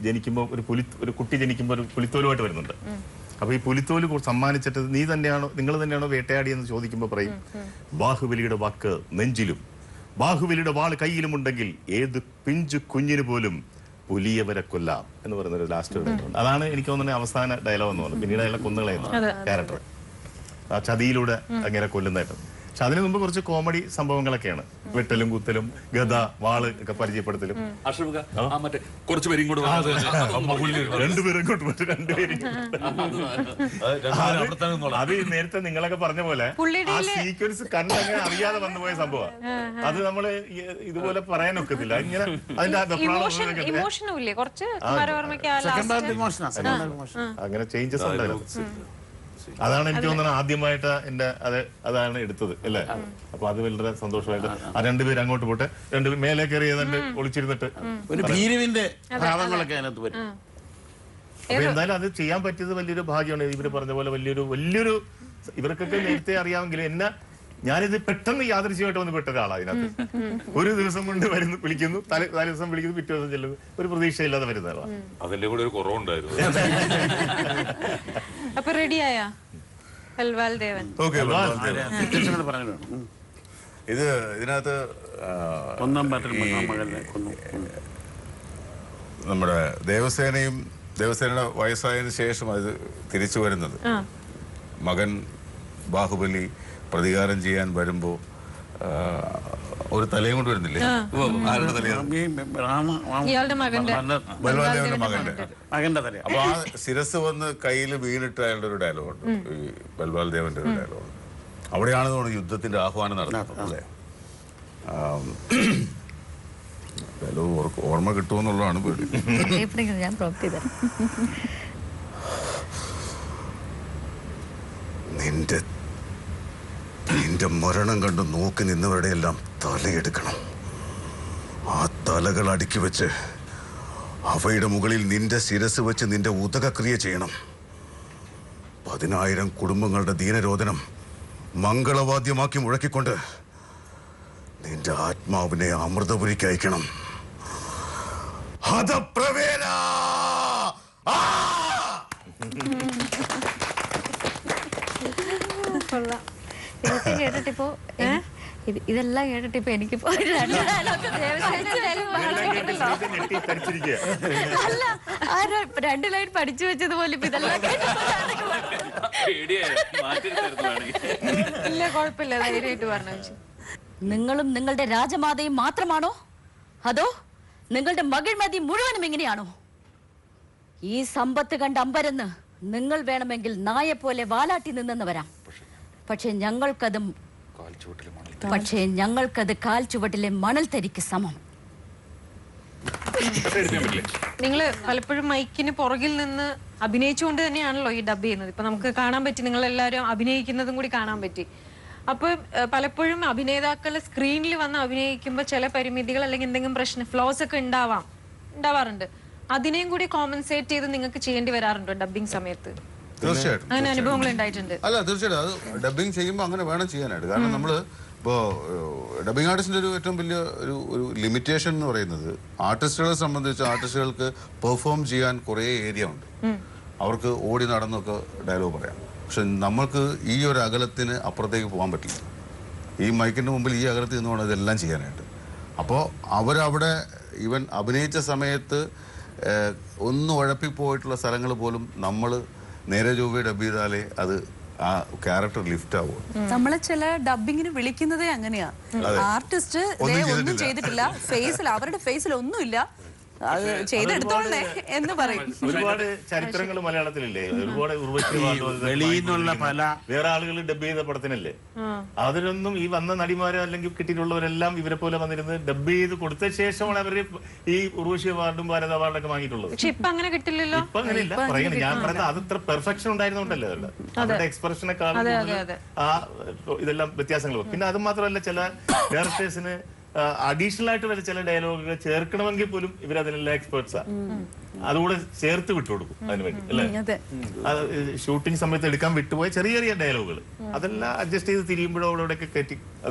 ജനിക്കുമ്പോ ഒരു കുട്ടി ജനിക്കുമ്പോ ഒരു പുലിത്തോലുമായിട്ട് വരുന്നുണ്ട്. അപ്പൊ ഈ പുലിത്തോല് സമ്മാനിച്ചിട്ട് നിങ്ങൾ തന്നെയാണോ വേട്ടയാടിയെന്ന് ചോദിക്കുമ്പോ പറയും, ബാഹുബലിയുടെ വാക്ക് നെഞ്ചിലും ബാഹുബലിയുടെ വാൾ കയ്യിലുമുണ്ടെങ്കിൽ ഏത് പിഞ്ചു കുഞ്ഞിന് പോലും പുലിയെ വരെ കൊല്ലാം എന്ന് പറയുന്നൊരു ലാസ്റ്റ് ഡയലോഗ്. അതാണ് എനിക്ക് തോന്നുന്നത് അവസാന ഡയലോഗ് എന്ന് പറയുന്നത്. പിന്നീട് അയാളെ കൊന്നുകളയുന്ന ക്യാരക്ടർ ആ ചതിയിലൂടെ അങ്ങനെ കൊല്ലുന്നതായിട്ട്. പക്ഷെ അതിനു മുമ്പ് കുറച്ച് കോമഡി സംഭവങ്ങളൊക്കെയാണ്. വെട്ടലും കുത്തലും ഗദ വാള് ഒക്കെ പരിചയപ്പെടുത്തലും. അത് നേരത്തെ നിങ്ങളൊക്കെ പറഞ്ഞ പോലെ ആ സീക്വൻസ് കണ്ടങ്ങനെ അറിയാതെ വന്നുപോയ സംഭവം. അത് നമ്മള് ഇതുപോലെ പറയാൻ ഒക്കത്തില്ല. ഇങ്ങനെ അതിന്റെ അങ്ങനെ ചേഞ്ചസ് ഉണ്ടായിരുന്നു. അതാണ് എനിക്ക് തോന്നുന്നത് ആദ്യമായിട്ട് അതാണ് എടുത്തത് അല്ലേ? അപ്പൊ അത് വളരെ സന്തോഷമായിട്ട് ആ 2 പേര് അങ്ങോട്ട് പോട്ടെ, 2 പേര് മേലെ കയറി ഏതാണ്ട് ഒളിച്ചിരുന്നിട്ട് ഒരു ഭീരുവിന്റെ ഭാവങ്ങളൊക്കെ അതിനകത്ത് വരും. അപ്പൊ എന്തായാലും അത് ചെയ്യാൻ പറ്റിയത് വലിയൊരു ഭാഗ്യമാണ്. ഇവര് പറഞ്ഞ പോലെ വലിയൊരു ഇവർക്കൊക്കെ നേരത്തെ അറിയാമെങ്കിലും ഞാനിത് പെട്ടെന്ന് യാദൃശ്യമായിട്ട് വന്ന് പെട്ട ഒരാളാണ് അതിനകത്ത്. ഒരു ദിവസം കൊണ്ട് വരുന്നു, വിളിക്കുന്നു, തലേ ദിവസം വിളിക്കുന്നു, പിറ്റേ ദിവസം ചെല്ലുന്നു, ഒരു പ്രതീക്ഷയില്ലാതെ വരുന്ന ആളാണ്. അതിന്റെ കൂടെ ഒരു കുറവുണ്ടായിരുന്നു. അപ്പൊ റെഡിയായ ബൽവാൽ ദേവൻ? ഇത് ഇതിനകത്ത് നമ്മുടെ ദേവസേനയുടെ വയസ്സായതിനു ശേഷം അത് തിരിച്ചു വരുന്നത്, മകൻ ബാഹുബലി പ്രതികാരം ചെയ്യാൻ വരുമ്പോ ഒരു തലയും കൊണ്ട് വരുന്നില്ലേ? ആരുടെ തലയാണ്? ബൽവാൽദേവന്റെ മകന്റെ തല. അപ്പൊ ആ ശിരസ് വന്ന് കയ്യിൽ വീണിട്ട് അയാളുടെ ഒരു ഡയലോഗുണ്ട്, ഈ ബൽവാൽദേവന്റെ ഒരു ഡയലോഗ്. അവിടെയാണ് തോന്നുന്നു യുദ്ധത്തിന്റെ ആഹ്വാനം നടന്നത് അല്ലേ? ഓർമ്മ കിട്ടുമെന്നുള്ളതാണ് പേടി. നിന്റെ മരണം കണ്ട് നോക്കി നിന്നവരുടെ എല്ലാം തലയെടുക്കണം. ആ തലകൾ അടുക്കി വെച്ച് അവയുടെ മുകളിൽ നിന്റെ ശിരസ് വെച്ച് നിന്റെ ഉദകക്രിയ ചെയ്യണം. 10,000 കുടുംബങ്ങളുടെ ദീനരോധനം മംഗളവാദ്യമാക്കി മുഴക്കിക്കൊണ്ട് നിന്റെ ആത്മാവിനെ അമൃതപുരിക്ക് അയക്കണം. കേട്ടിട്ടിപ്പോ ഇതെല്ലാം കേട്ടിട്ടിപ്പോ എനിക്കിപ്പോ രണ്ട് ലൈൻ പഠിച്ചു വെച്ചതുപോലെ ഇപ്പൊ ഇതെല്ലാം ഇല്ല, കുഴപ്പമില്ല, ധൈര്യമായിട്ട് പറഞ്ഞു. നിങ്ങളും നിങ്ങളുടെ രാജമാതയും മാത്രമാണോ, അതോ നിങ്ങളുടെ മകിഴ്മതി മുഴുവനും എങ്ങനെയാണോ? ഈ സമ്പത്ത് കണ്ട് അമ്പരന്ന് നിങ്ങൾ വേണമെങ്കിൽ നായെ പോലെ വാലാട്ടി നിന്നെന്ന് വരാം. പക്ഷെ ഞങ്ങൾക്കത് കാൽ ചുവട്ടിലെ മണൽ തരിക്ക് സമം. നിങ്ങള് പലപ്പോഴും മൈക്കിന് പുറകിൽ നിന്ന് അഭിനയിച്ചുകൊണ്ട് തന്നെയാണല്ലോ ഈ ഡബ് ചെയ്യുന്നത്. ഇപ്പൊ നമുക്ക് കാണാൻ പറ്റി, നിങ്ങൾ എല്ലാവരും അഭിനയിക്കുന്നതും കൂടി കാണാൻ പറ്റി. അപ്പൊ പലപ്പോഴും അഭിനേതാക്കൾ സ്ക്രീനിൽ വന്ന് അഭിനയിക്കുമ്പോൾ ചില പരിമിതികൾ അല്ലെങ്കിൽ എന്തെങ്കിലും പ്രശ്നം, ഫ്ലോസ് ഒക്കെ ഉണ്ടാവാറുണ്ട്. അതിനെയും കൂടി കോമ്പൻസേറ്റ് ചെയ്ത് നിങ്ങൾക്ക് ചെയ്യേണ്ടി വരാറുണ്ടോ ഡബിങ് സമയത്ത്? തീർച്ചയായിട്ടും അങ്ങനെ അനുഭവങ്ങൾ ഉണ്ടായിട്ടുണ്ട്. അല്ല, തീർച്ചയായിട്ടും അത് ഡബിങ് ചെയ്യുമ്പോൾ അങ്ങനെ വേണം ചെയ്യാനായിട്ട്. കാരണം നമ്മള് ഇപ്പോൾ ഡബിങ് ആർട്ടിസ്റ്റിന്റെ ഒരു ഏറ്റവും വലിയ ഒരു ലിമിറ്റേഷൻ എന്ന് പറയുന്നത്, ആർട്ടിസ്റ്റുകളെ സംബന്ധിച്ച് ആർട്ടിസ്റ്റുകൾക്ക് പെർഫോം ചെയ്യാൻ കുറേ ഏരിയ ഉണ്ട്. അവർക്ക് ഓടി നടന്നൊക്കെ ഡയലോഗ് പറയാം. പക്ഷെ നമ്മൾക്ക് ഈ ഒരു അകലത്തിന് അപ്പുറത്തേക്ക് പോകാൻ പറ്റില്ല. ഈ മൈക്കിന്റെ മുമ്പിൽ ഈ അകലത്തിൽ നിന്ന് വേണം ഇതെല്ലാം ചെയ്യാനായിട്ട്. അപ്പോൾ അവരവിടെ ഇവൻ അഭിനയിച്ച സമയത്ത് ഒന്ന് ഉഴപ്പിപ്പോയിട്ടുള്ള സ്ഥലങ്ങൾ പോലും നമ്മൾ നേരെ ചൊവ്വേ ഡബ് ചെയ്താലേ അത് ആ ക്യാരക്ടർ ലിഫ്റ്റ് ആവുക. നമ്മളെ ചില ഡബിങ്ങിന് വിളിക്കുന്നതേ അങ്ങനെയാ. ആർട്ടിസ്റ്റ് ഒന്നും ചെയ്തിട്ടില്ല, അവരുടെ ഫേസിൽ ഒന്നുമില്ല, ചെയ്തെടുത്തോളേ എന്ന് പറയും. ഒരുപാട് ചരിത്രങ്ങൾ മലയാളത്തിലില്ലേ, ഒരുപാട് വേറെ ആളുകൾ ഡബ് ചെയ്ത പടത്തിനല്ലേ, അതിലൊന്നും ഈ വന്ന നടിമാരോ അല്ലെങ്കിൽ കിട്ടിയിട്ടുള്ളവരെല്ലാം ഇവരെ പോലെ വന്നിരുന്ന് ഡബ് ചെയ്ത് കൊടുത്ത ശേഷമാണ് അവര് ഈ ഉർവശി അവാർഡും ഭാരത അവാർഡൊക്കെ വാങ്ങിയിട്ടുള്ളത്. ഇപ്പൊ അങ്ങനെ കിട്ടില്ലല്ലോ. ഇപ്പൊ അങ്ങനെയില്ല പറയുന്നത്. ഞാൻ പറയുന്നത് അതത്ര പെർഫെക്ഷൻ ഉണ്ടായിരുന്നോണ്ടല്ലേ, അവരുടെ എക്സ്പ്രഷനൊക്കെ ആ ഇതെല്ലാം വ്യത്യാസങ്ങൾ. പിന്നെ അത് മാത്രമല്ല, ചില ഡയറക്ടേഴ്സിന് അഡീഷണൽ ആയിട്ട് വരെ ചില ഡയലോഗുകൾ ചേർക്കണമെങ്കിൽ പോലും ഇവരതിനെല്ലാം എക്സ്പേർട്സാ. അതുകൂടെ ചേർത്ത് വിട്ടുകൊടുക്കും അതിനുവേണ്ടി അല്ലേ. ഷൂട്ടിംഗ് സമയത്ത് എടുക്കാൻ വിട്ടുപോയ ചെറിയ ചെറിയ ഡയലോഗുകൾ അതെല്ലാം അഡ്ജസ്റ്റ് ചെയ്ത് തിരിയുമ്പോഴോ അവിടെയൊക്കെ കയറ്റി.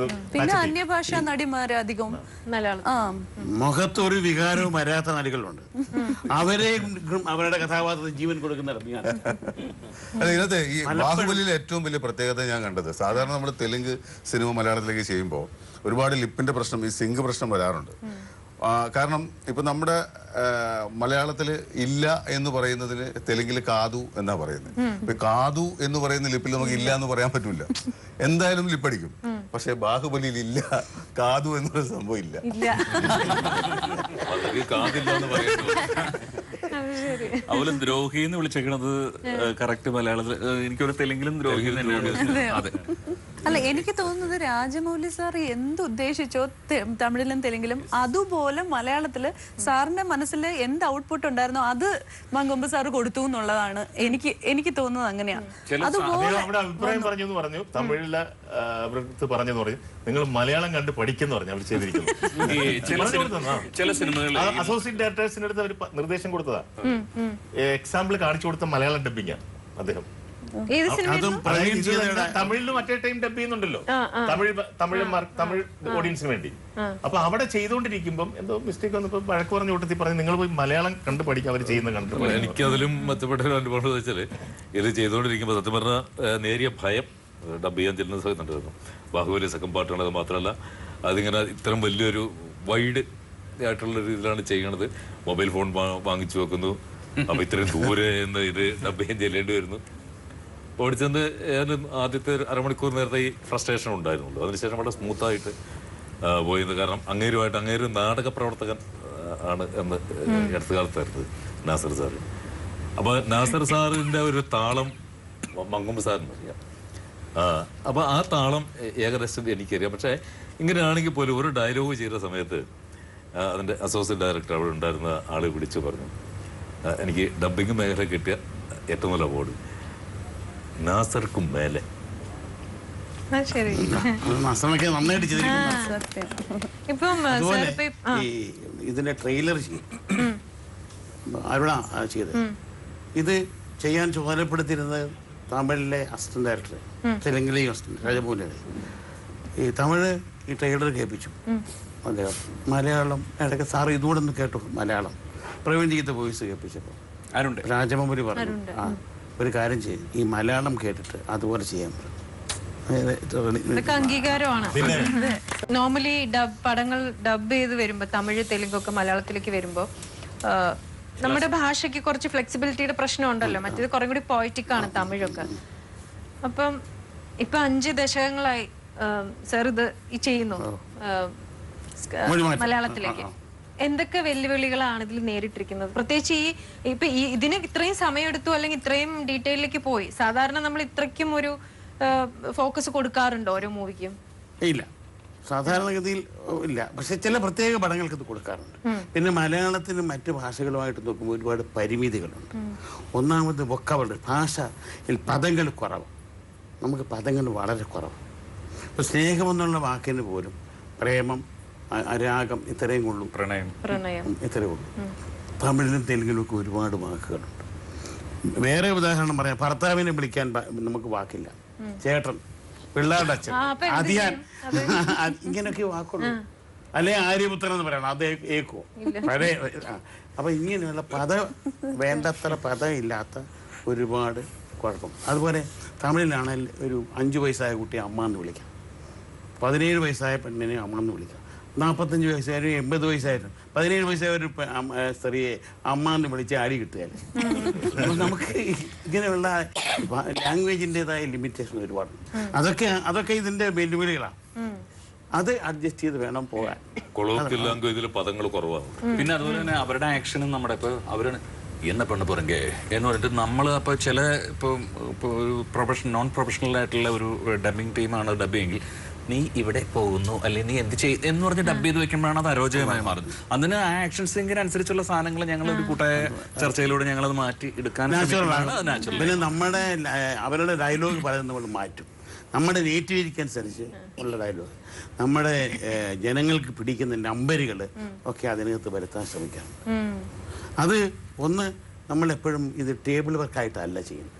പിന്നെ അന്യഭാഷാ നടിമാര് അധികം മുഖത്തൊരു വികാരവും വരാത്ത നടികളുണ്ട്. അവരുടെ കഥാപാത്രത്തിന് ജീവൻ കൊടുക്കുന്ന അല്ല, ഇതിനകത്ത് ഈ ബാഹുബലിയിലെ ഏറ്റവും വലിയ പ്രത്യേകത ഞാൻ കണ്ടത്, സാധാരണ നമ്മൾ തെലുങ്ക് സിനിമ മലയാളത്തിലേക്ക് ചെയ്യുമ്പോൾ ഒരുപാട് ലിപ്പിന്റെ പ്രശ്നം, ഈ സിങ്ക് പ്രശ്നം വരാറുണ്ട്. കാരണം ഇപ്പൊ നമ്മുടെ മലയാളത്തിൽ ഇല്ല എന്ന് പറയുന്നതിന് തെലുങ്കിൽ കാതു എന്നാ പറയുന്നത്. ഇപ്പൊ കാതു എന്ന് പറയുന്ന ലിപ്പിൽ നമുക്ക് ഇല്ല എന്ന് പറയാൻ പറ്റൂല, എന്തായാലും ലിപ്പടിക്കും. പക്ഷെ ബാഹുബലിയിൽ ഇല്ല, കാതു എന്നൊരു സംഭവം ഇല്ല. അതുപോലെ ദ്രോഹി എന്ന് വിളിച്ചേക്കണത് കറക്റ്റ് മലയാളത്തിൽ എനിക്കൊരു തെലുങ്കിലും ദ്രോഹി തന്നെയാണ്. അതെ, അല്ല, എനിക്ക് തോന്നുന്നത് രാജമൗലി സാർ എന്തുദ്ദേശിച്ചോ തമിഴിലും തെലുങ്കിലും അതുപോലെ മലയാളത്തില് സാറിന്റെ മനസ്സിൽ എന്ത് ഔട്ട്പുട്ട് ഉണ്ടായിരുന്നോ അത് മങ്കൊമ്പ് സാർ കൊടുത്തു എന്നുള്ളതാണ് എനിക്ക് തോന്നുന്നത്. അങ്ങനെയാണ്. അതുപോലെ അഭിപ്രായം പറഞ്ഞു തമിഴിലെ പറഞ്ഞെന്ന് പറഞ്ഞു, നിങ്ങൾ മലയാളം കണ്ട് പഠിക്കുന്നു പറഞ്ഞു. അവർ ചെയ്തിരിക്കുന്നു ചില സിനിമകളിൽ അസോസിയേറ്റ് ഡയറക്ടേഴ്സിന്റെ അടുത്ത് അവർ നിർദ്ദേശം കൊടുത്തതാ. എക്സാമ്പിൾ കാണിച്ചു കൊടുത്ത മലയാളം ഡബിങ്ങാണ് അദ്ദേഹം. ഏത് സിനിമ അതും പ്രവീൺ ചെയ്ത തമിഴിലും മറ്റേ ടൈം ഡബ് ചെയ്യുന്നുണ്ടല്ലോ, തമിഴ് ഓഡിയൻസിന് വേണ്ടി. അപ്പൊ അവിടെ ചെയ്തുകൊണ്ടിരിക്കുമ്പം എന്തോ മിസ്റ്റേക്ക് വന്നപ്പോ വഴക്ക് പറഞ്ഞ കൂട്ടത്തിൽ പറഞ്ഞു നിങ്ങൾ പോയി മലയാളം കണ്ടു പഠിക്കുക, അവർ ചെയ്യുന്ന കണ്ടു. എനിക്കതിലും മെച്ചപ്പെട്ട ഒരു അനുഭവം എന്ന് വെച്ചാല് ഇത് ചെയ്തുകൊണ്ടിരിക്കുമ്പോൾ സത്യം പറഞ്ഞ നേരിയ ഭയം ഡബ് ചെയ്യാൻ ചെല്ലുന്ന സമയത്തുണ്ടായിരുന്നു. ബാഹുബലി സെക്കൻഡ് പാർട്ടാണ്. അത് മാത്രമല്ല അതിങ്ങനെ ഇത്തരം വലിയൊരു വൈഡ് ആയിട്ടുള്ള രീതിയിലാണ് ചെയ്യണത്. മൊബൈൽ ഫോൺ വാങ്ങിച്ചു വെക്കുന്നു, അപ്പൊ ഇത്രയും ദൂരെ എന്ന് ഇത് ഡബ് ചെയ്യാൻ ചെല്ലേണ്ടി വരുന്നു. ഓടിച്ചെന്ന് ആദ്യത്തെ അരമണിക്കൂർ നേരത്തെ ഈ ഫ്രസ്ട്രേഷൻ ഉണ്ടായിരുന്നുള്ളൂ. അതിനുശേഷം വളരെ സ്മൂത്തായിട്ട് പോയിരുന്നു. കാരണം അങ്ങേരു നാടക പ്രവർത്തകൻ ആണ് എന്ന് അടുത്ത കാലത്തായിരുന്നു നാസർ സാറ്. അപ്പൊ നാസർ സാറിന്റെ ഒരു താളം മങ്കൊമ്പ് സാറിന് അറിയാം. അപ്പൊ ആ താളം ഏകദേശം എനിക്കറിയാം. പക്ഷെ ഇങ്ങനെയാണെങ്കിൽ പോലും ഒരു ഡയലോഗ് ചെയ്ത സമയത്ത് അതിന്റെ അസോസിയേറ്റ് ഡയറക്ടർ അവിടെ ഉണ്ടായിരുന്ന ആളെ വിളിച്ചു പറഞ്ഞു, എനിക്ക് ഡബിങ് മേഖല കിട്ടിയ ഏറ്റവും നല്ല അവാർഡ് നാസർക്കും മേലെ. നന്നായിട്ട് ഈ ഇതിന്റെ ട്രെയിലർ ചെയ്യും ആരോടാ ചെയ്തത്. ഇത് ചെയ്യാൻ ചുമതലപ്പെടുത്തിയിരുന്നത് തമിഴിലെ അസിസ്റ്റന്റ് ഡയറക്ടർ, തെലുങ്കിലെയും അസിസ്റ്റന്റ് രാജമൗലി. ഈ തമിഴ് ഈ ട്രെയിലർ കേൾപ്പിച്ചു, മലയാളം ഇടയ്ക്ക് സാറ് ഇതുകൂടെ ഒന്ന് കേട്ടു. മലയാളം പ്രവീൺ ചെയ്ത വോയിസ് കേൾപ്പിച്ചപ്പോൾ രാജമൗലി പറഞ്ഞു, ഒരു കാര്യം ചെയ്യും, ഈ മലയാളം കേട്ടിട്ട് അതുപോലെ ചെയ്യാൻ പറ്റും. അംഗീകാരമാണ്. നോർമലി പടങ്ങൾ ഡബ് ചെയ്ത് വരുമ്പോ തമിഴ് തെലുങ്കൊക്കെ മലയാളത്തിലേക്ക് വരുമ്പോ നമ്മുടെ ഭാഷയ്ക്ക് കുറച്ച് ഫ്ലെക്സിബിലിറ്റിയുടെ പ്രശ്നം ഉണ്ടല്ലോ. മറ്റേത് കുറെ കൂടി പോയറ്റിക് ആണ് തമിഴൊക്കെ. അപ്പം ഇപ്പൊ 5 ദശകങ്ങളായി സർ ഇത് ചെയ്യുന്നു മലയാളത്തിലേക്ക്. എന്തൊക്കെ വെല്ലുവിളികളാണ് ഇതിൽ നേരിട്ടിരിക്കുന്നത്? പ്രത്യേകിച്ച് ഇപ്പൊ ഇതിന് ഇത്രയും സമയം എടുത്തു അല്ലെങ്കിൽ ഇത്രയും ഡീറ്റെയിലേക്ക് പോയി. സാധാരണ നമ്മൾ ഇത്രയ്ക്കും ഒരു ഫോക്കസ് കൊടുക്കാറുണ്ടോ ഓരോ മൂവിക്കും? ഇല്ല, സാധാരണഗതിയിൽ ഇല്ല. പക്ഷെ ചില പ്രത്യേക പടങ്ങൾക്ക് ഇത് കൊടുക്കാറുണ്ട്. പിന്നെ മലയാളത്തിനും മറ്റു ഭാഷകളുമായിട്ട് നോക്കുമ്പോൾ ഒരുപാട് പരിമിതികളുണ്ട്. ഒന്നാമത് വൊക്കാബുലറി, ഭാഷയിൽ പദങ്ങൾ കുറവ്. നമുക്ക് പദങ്ങൾ വളരെ കുറവ്. ഇപ്പോൾ സ്നേഹമെന്നുള്ള വാക്കിന് പോലും പ്രേമം, രാഗം ഇത്രയും ഉള്ളൂ, പ്രണയം ഇത്രയേ ഉള്ളൂ. തമിഴിലും തെലുങ്കിലും ഒക്കെ ഒരുപാട് വാക്കുകളുണ്ട്. വേറെ ഉദാഹരണം പറയാം, ഭർത്താവിനെ വിളിക്കാൻ നമുക്ക് വാക്കില്ല. ചേട്ടൻ, പിള്ളേരുടെ അച്ഛൻ, അതിയാൻ, ഇങ്ങനെയൊക്കെ വാക്കുള്ളൂ. അല്ലെ ആര്യപുത്രൻ എന്ന് പറയണം, അത് ഏക്കോ പഴയ. അപ്പൊ ഇങ്ങനെയുള്ള വേണ്ടത്ര പദം ഇല്ലാത്ത ഒരുപാട് കുഴപ്പം. അതുപോലെ തമിഴിലാണെങ്കിൽ ഒരു 5 വയസ്സായ കുട്ടിയെ അമ്മ എന്ന് വിളിക്കാം, 17 വയസ്സായ പെണ്ണിനെ അമ്മ എന്ന് വിളിക്കാം, 45 വയസ്സായാലും 80 വയസ്സായാലും 17 വയസ്സായ ഒരു സ്ത്രീയെ അമ്മ എന്ന് വിളിച്ച് ആടി കിട്ടുകയല്ലേ. നമുക്ക് ഇങ്ങനെയുള്ള ലാംഗ്വേജിൻ്റെതായ ലിമിറ്റേഷൻ ഒരുപാട്. അതൊക്കെ ഇതിന്റെ വെല്ലുവിളികളാണ്. അത് അഡ്ജസ്റ്റ് ചെയ്ത് വേണം പോകാൻ. ലാംഗ്വേജിൽ പദങ്ങൾ കുറവാണ്. പിന്നെ അതുപോലെ തന്നെ അവരുടെ ആക്ഷനും നമ്മുടെ ഇപ്പൊ അവരാണ് എന്ന പെണ്ണ് പുറങ്കെ എന്ന് പറഞ്ഞിട്ട് നമ്മൾ അപ്പോൾ ചില ഇപ്പോൾ ഒരു നോൺ പ്രൊഫഷണൽ ആയിട്ടുള്ള ഒരു ഡബിങ് ടീമാണ് ഡബിങ്, നീ ഇവിടെ പോകുന്നു അല്ലെങ്കിൽ നീ എന്ത് ചെയ്യും എന്ന് പറഞ്ഞ് ഡബ് ചെയ്ത് വെക്കുമ്പോഴാണ് അത് അരോചകമായി മാറുന്നത്. അതിന് ആ ആക്ഷൻ സിംഗിന് അനുസരിച്ചുള്ള സാധനങ്ങൾ ഞങ്ങൾ ഒരു കൂട്ടായ ചർച്ചയിലൂടെ ഞങ്ങൾ അത് മാറ്റി എടുക്കാൻ. പിന്നെ നമ്മുടെ അവരുടെ ഡയലോഗ് പലതും നമ്മൾ മാറ്റും. നമ്മുടെ നേറ്റിവിറ്റിക്ക് അനുസരിച്ച് ഉള്ള ഡയലോഗ്, നമ്മുടെ ജനങ്ങൾക്ക് പിടിക്കുന്ന നമ്പറുകൾ ഒക്കെ അതിനകത്ത് വരുത്താൻ ശ്രമിക്കാം. അത് ഒന്ന്, നമ്മളെപ്പോഴും ഇത് ടേബിൾ വർക്കായിട്ടല്ല ചെയ്യുന്നത്.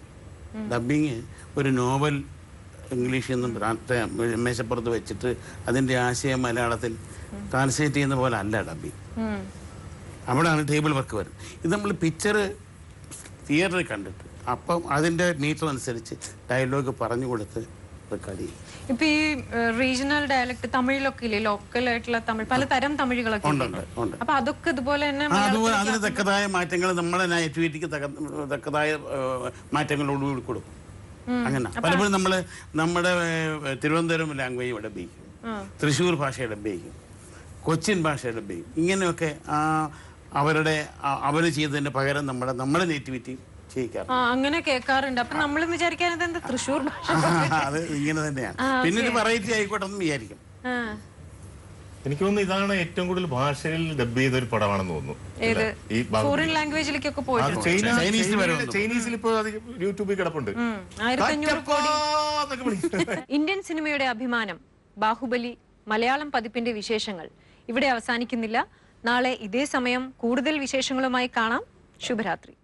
ഡബിങ് ഒരു നോവൽ ഇംഗ്ലീഷിൽ നിന്നും മേശപ്പുറത്ത് വെച്ചിട്ട് അതിൻ്റെ ആശയം മലയാളത്തിൽ ട്രാൻസ്ലേറ്റ് ചെയ്യുന്ന പോലെ അല്ല ഡബിങ്. അവിടെയാണ് ടേബിൾ വർക്ക് വരുന്നത്. ഇത് നമ്മൾ പിക്ചർ തിയേറ്ററിൽ കണ്ടിട്ട് അപ്പം അതിൻ്റെ മീറ്റർ അനുസരിച്ച് ഡയലോഗ് പറഞ്ഞു കൊടുത്ത് റെക്കോർഡ് ചെയ്യും. ഇപ്പൊ ഈ റീജിയണൽ ഡയലക്ട് തമിഴിലൊക്കെ ഇല്ലേ, ലോക്കൽ ആയിട്ടുള്ള തമിഴ്, പലതരം തമിഴുകളൊക്കെ ഉണ്ട്. അപ്പൊ അതൊക്കെ ഇതുപോലെ തന്നെ അതുപോലെ അതിന് തക്കതായ മാറ്റങ്ങൾ നമ്മുടെ നേറ്റിവിറ്റിക്ക് തക്കതായ മാറ്റങ്ങളോടുകൂടി കൊടുക്കും. അങ്ങനെ പലപ്പോഴും നമ്മുടെ തിരുവനന്തപുരം ലാംഗ്വേജ് ഡബ് ചെയ്യും, തൃശ്ശൂർ ഭാഷ ഡബ് ചെയ്യും, കൊച്ചിൻ ഭാഷ ഡബ് ചെയ്യും. ഇങ്ങനെയൊക്കെ അവർ ചെയ്തതിന് പകരം നമ്മുടെ നേറ്റിവിറ്റി ചെയ്യിക്കാറ്. അങ്ങനെ കേൾക്കാറുണ്ട്. അപ്പൊ നമ്മൾ വിചാരിക്കാനത് എന്താ തൃശ്ശൂർ ഭാഷ, അത് ഇങ്ങനെ തന്നെയാണ്. പിന്നെ ഒരു വെറൈറ്റി ആയിക്കോട്ടെ എന്ന് വിചാരിക്കും. എനിക്ക് തോന്നുന്നു ഇതാണ് ഏറ്റവും കൂടുതൽ ഭാഷയിൽ ഡബ് ചെയ്ത ഒരു പടമാണെന്ന് തോന്നുന്നു. ഫോറിൻ ലാംഗ്വേജിലേക്കൊക്കെ പോയിട്ടുണ്ട്. ചൈനീസിൽ ഇപ്പോൾ യൂട്യൂബിൽ കിടപ്പുണ്ട്. 1500 കോടി. ഇന്ത്യൻ സിനിമയുടെ അഭിമാനം ബാഹുബലി മലയാളം പതിപ്പിന്റെ വിശേഷങ്ങൾ ഇവിടെ അവസാനിക്കുന്നില്ല. നാളെ ഇതേ സമയം കൂടുതൽ വിശേഷങ്ങളുമായി കാണാം. ശുഭരാത്രി.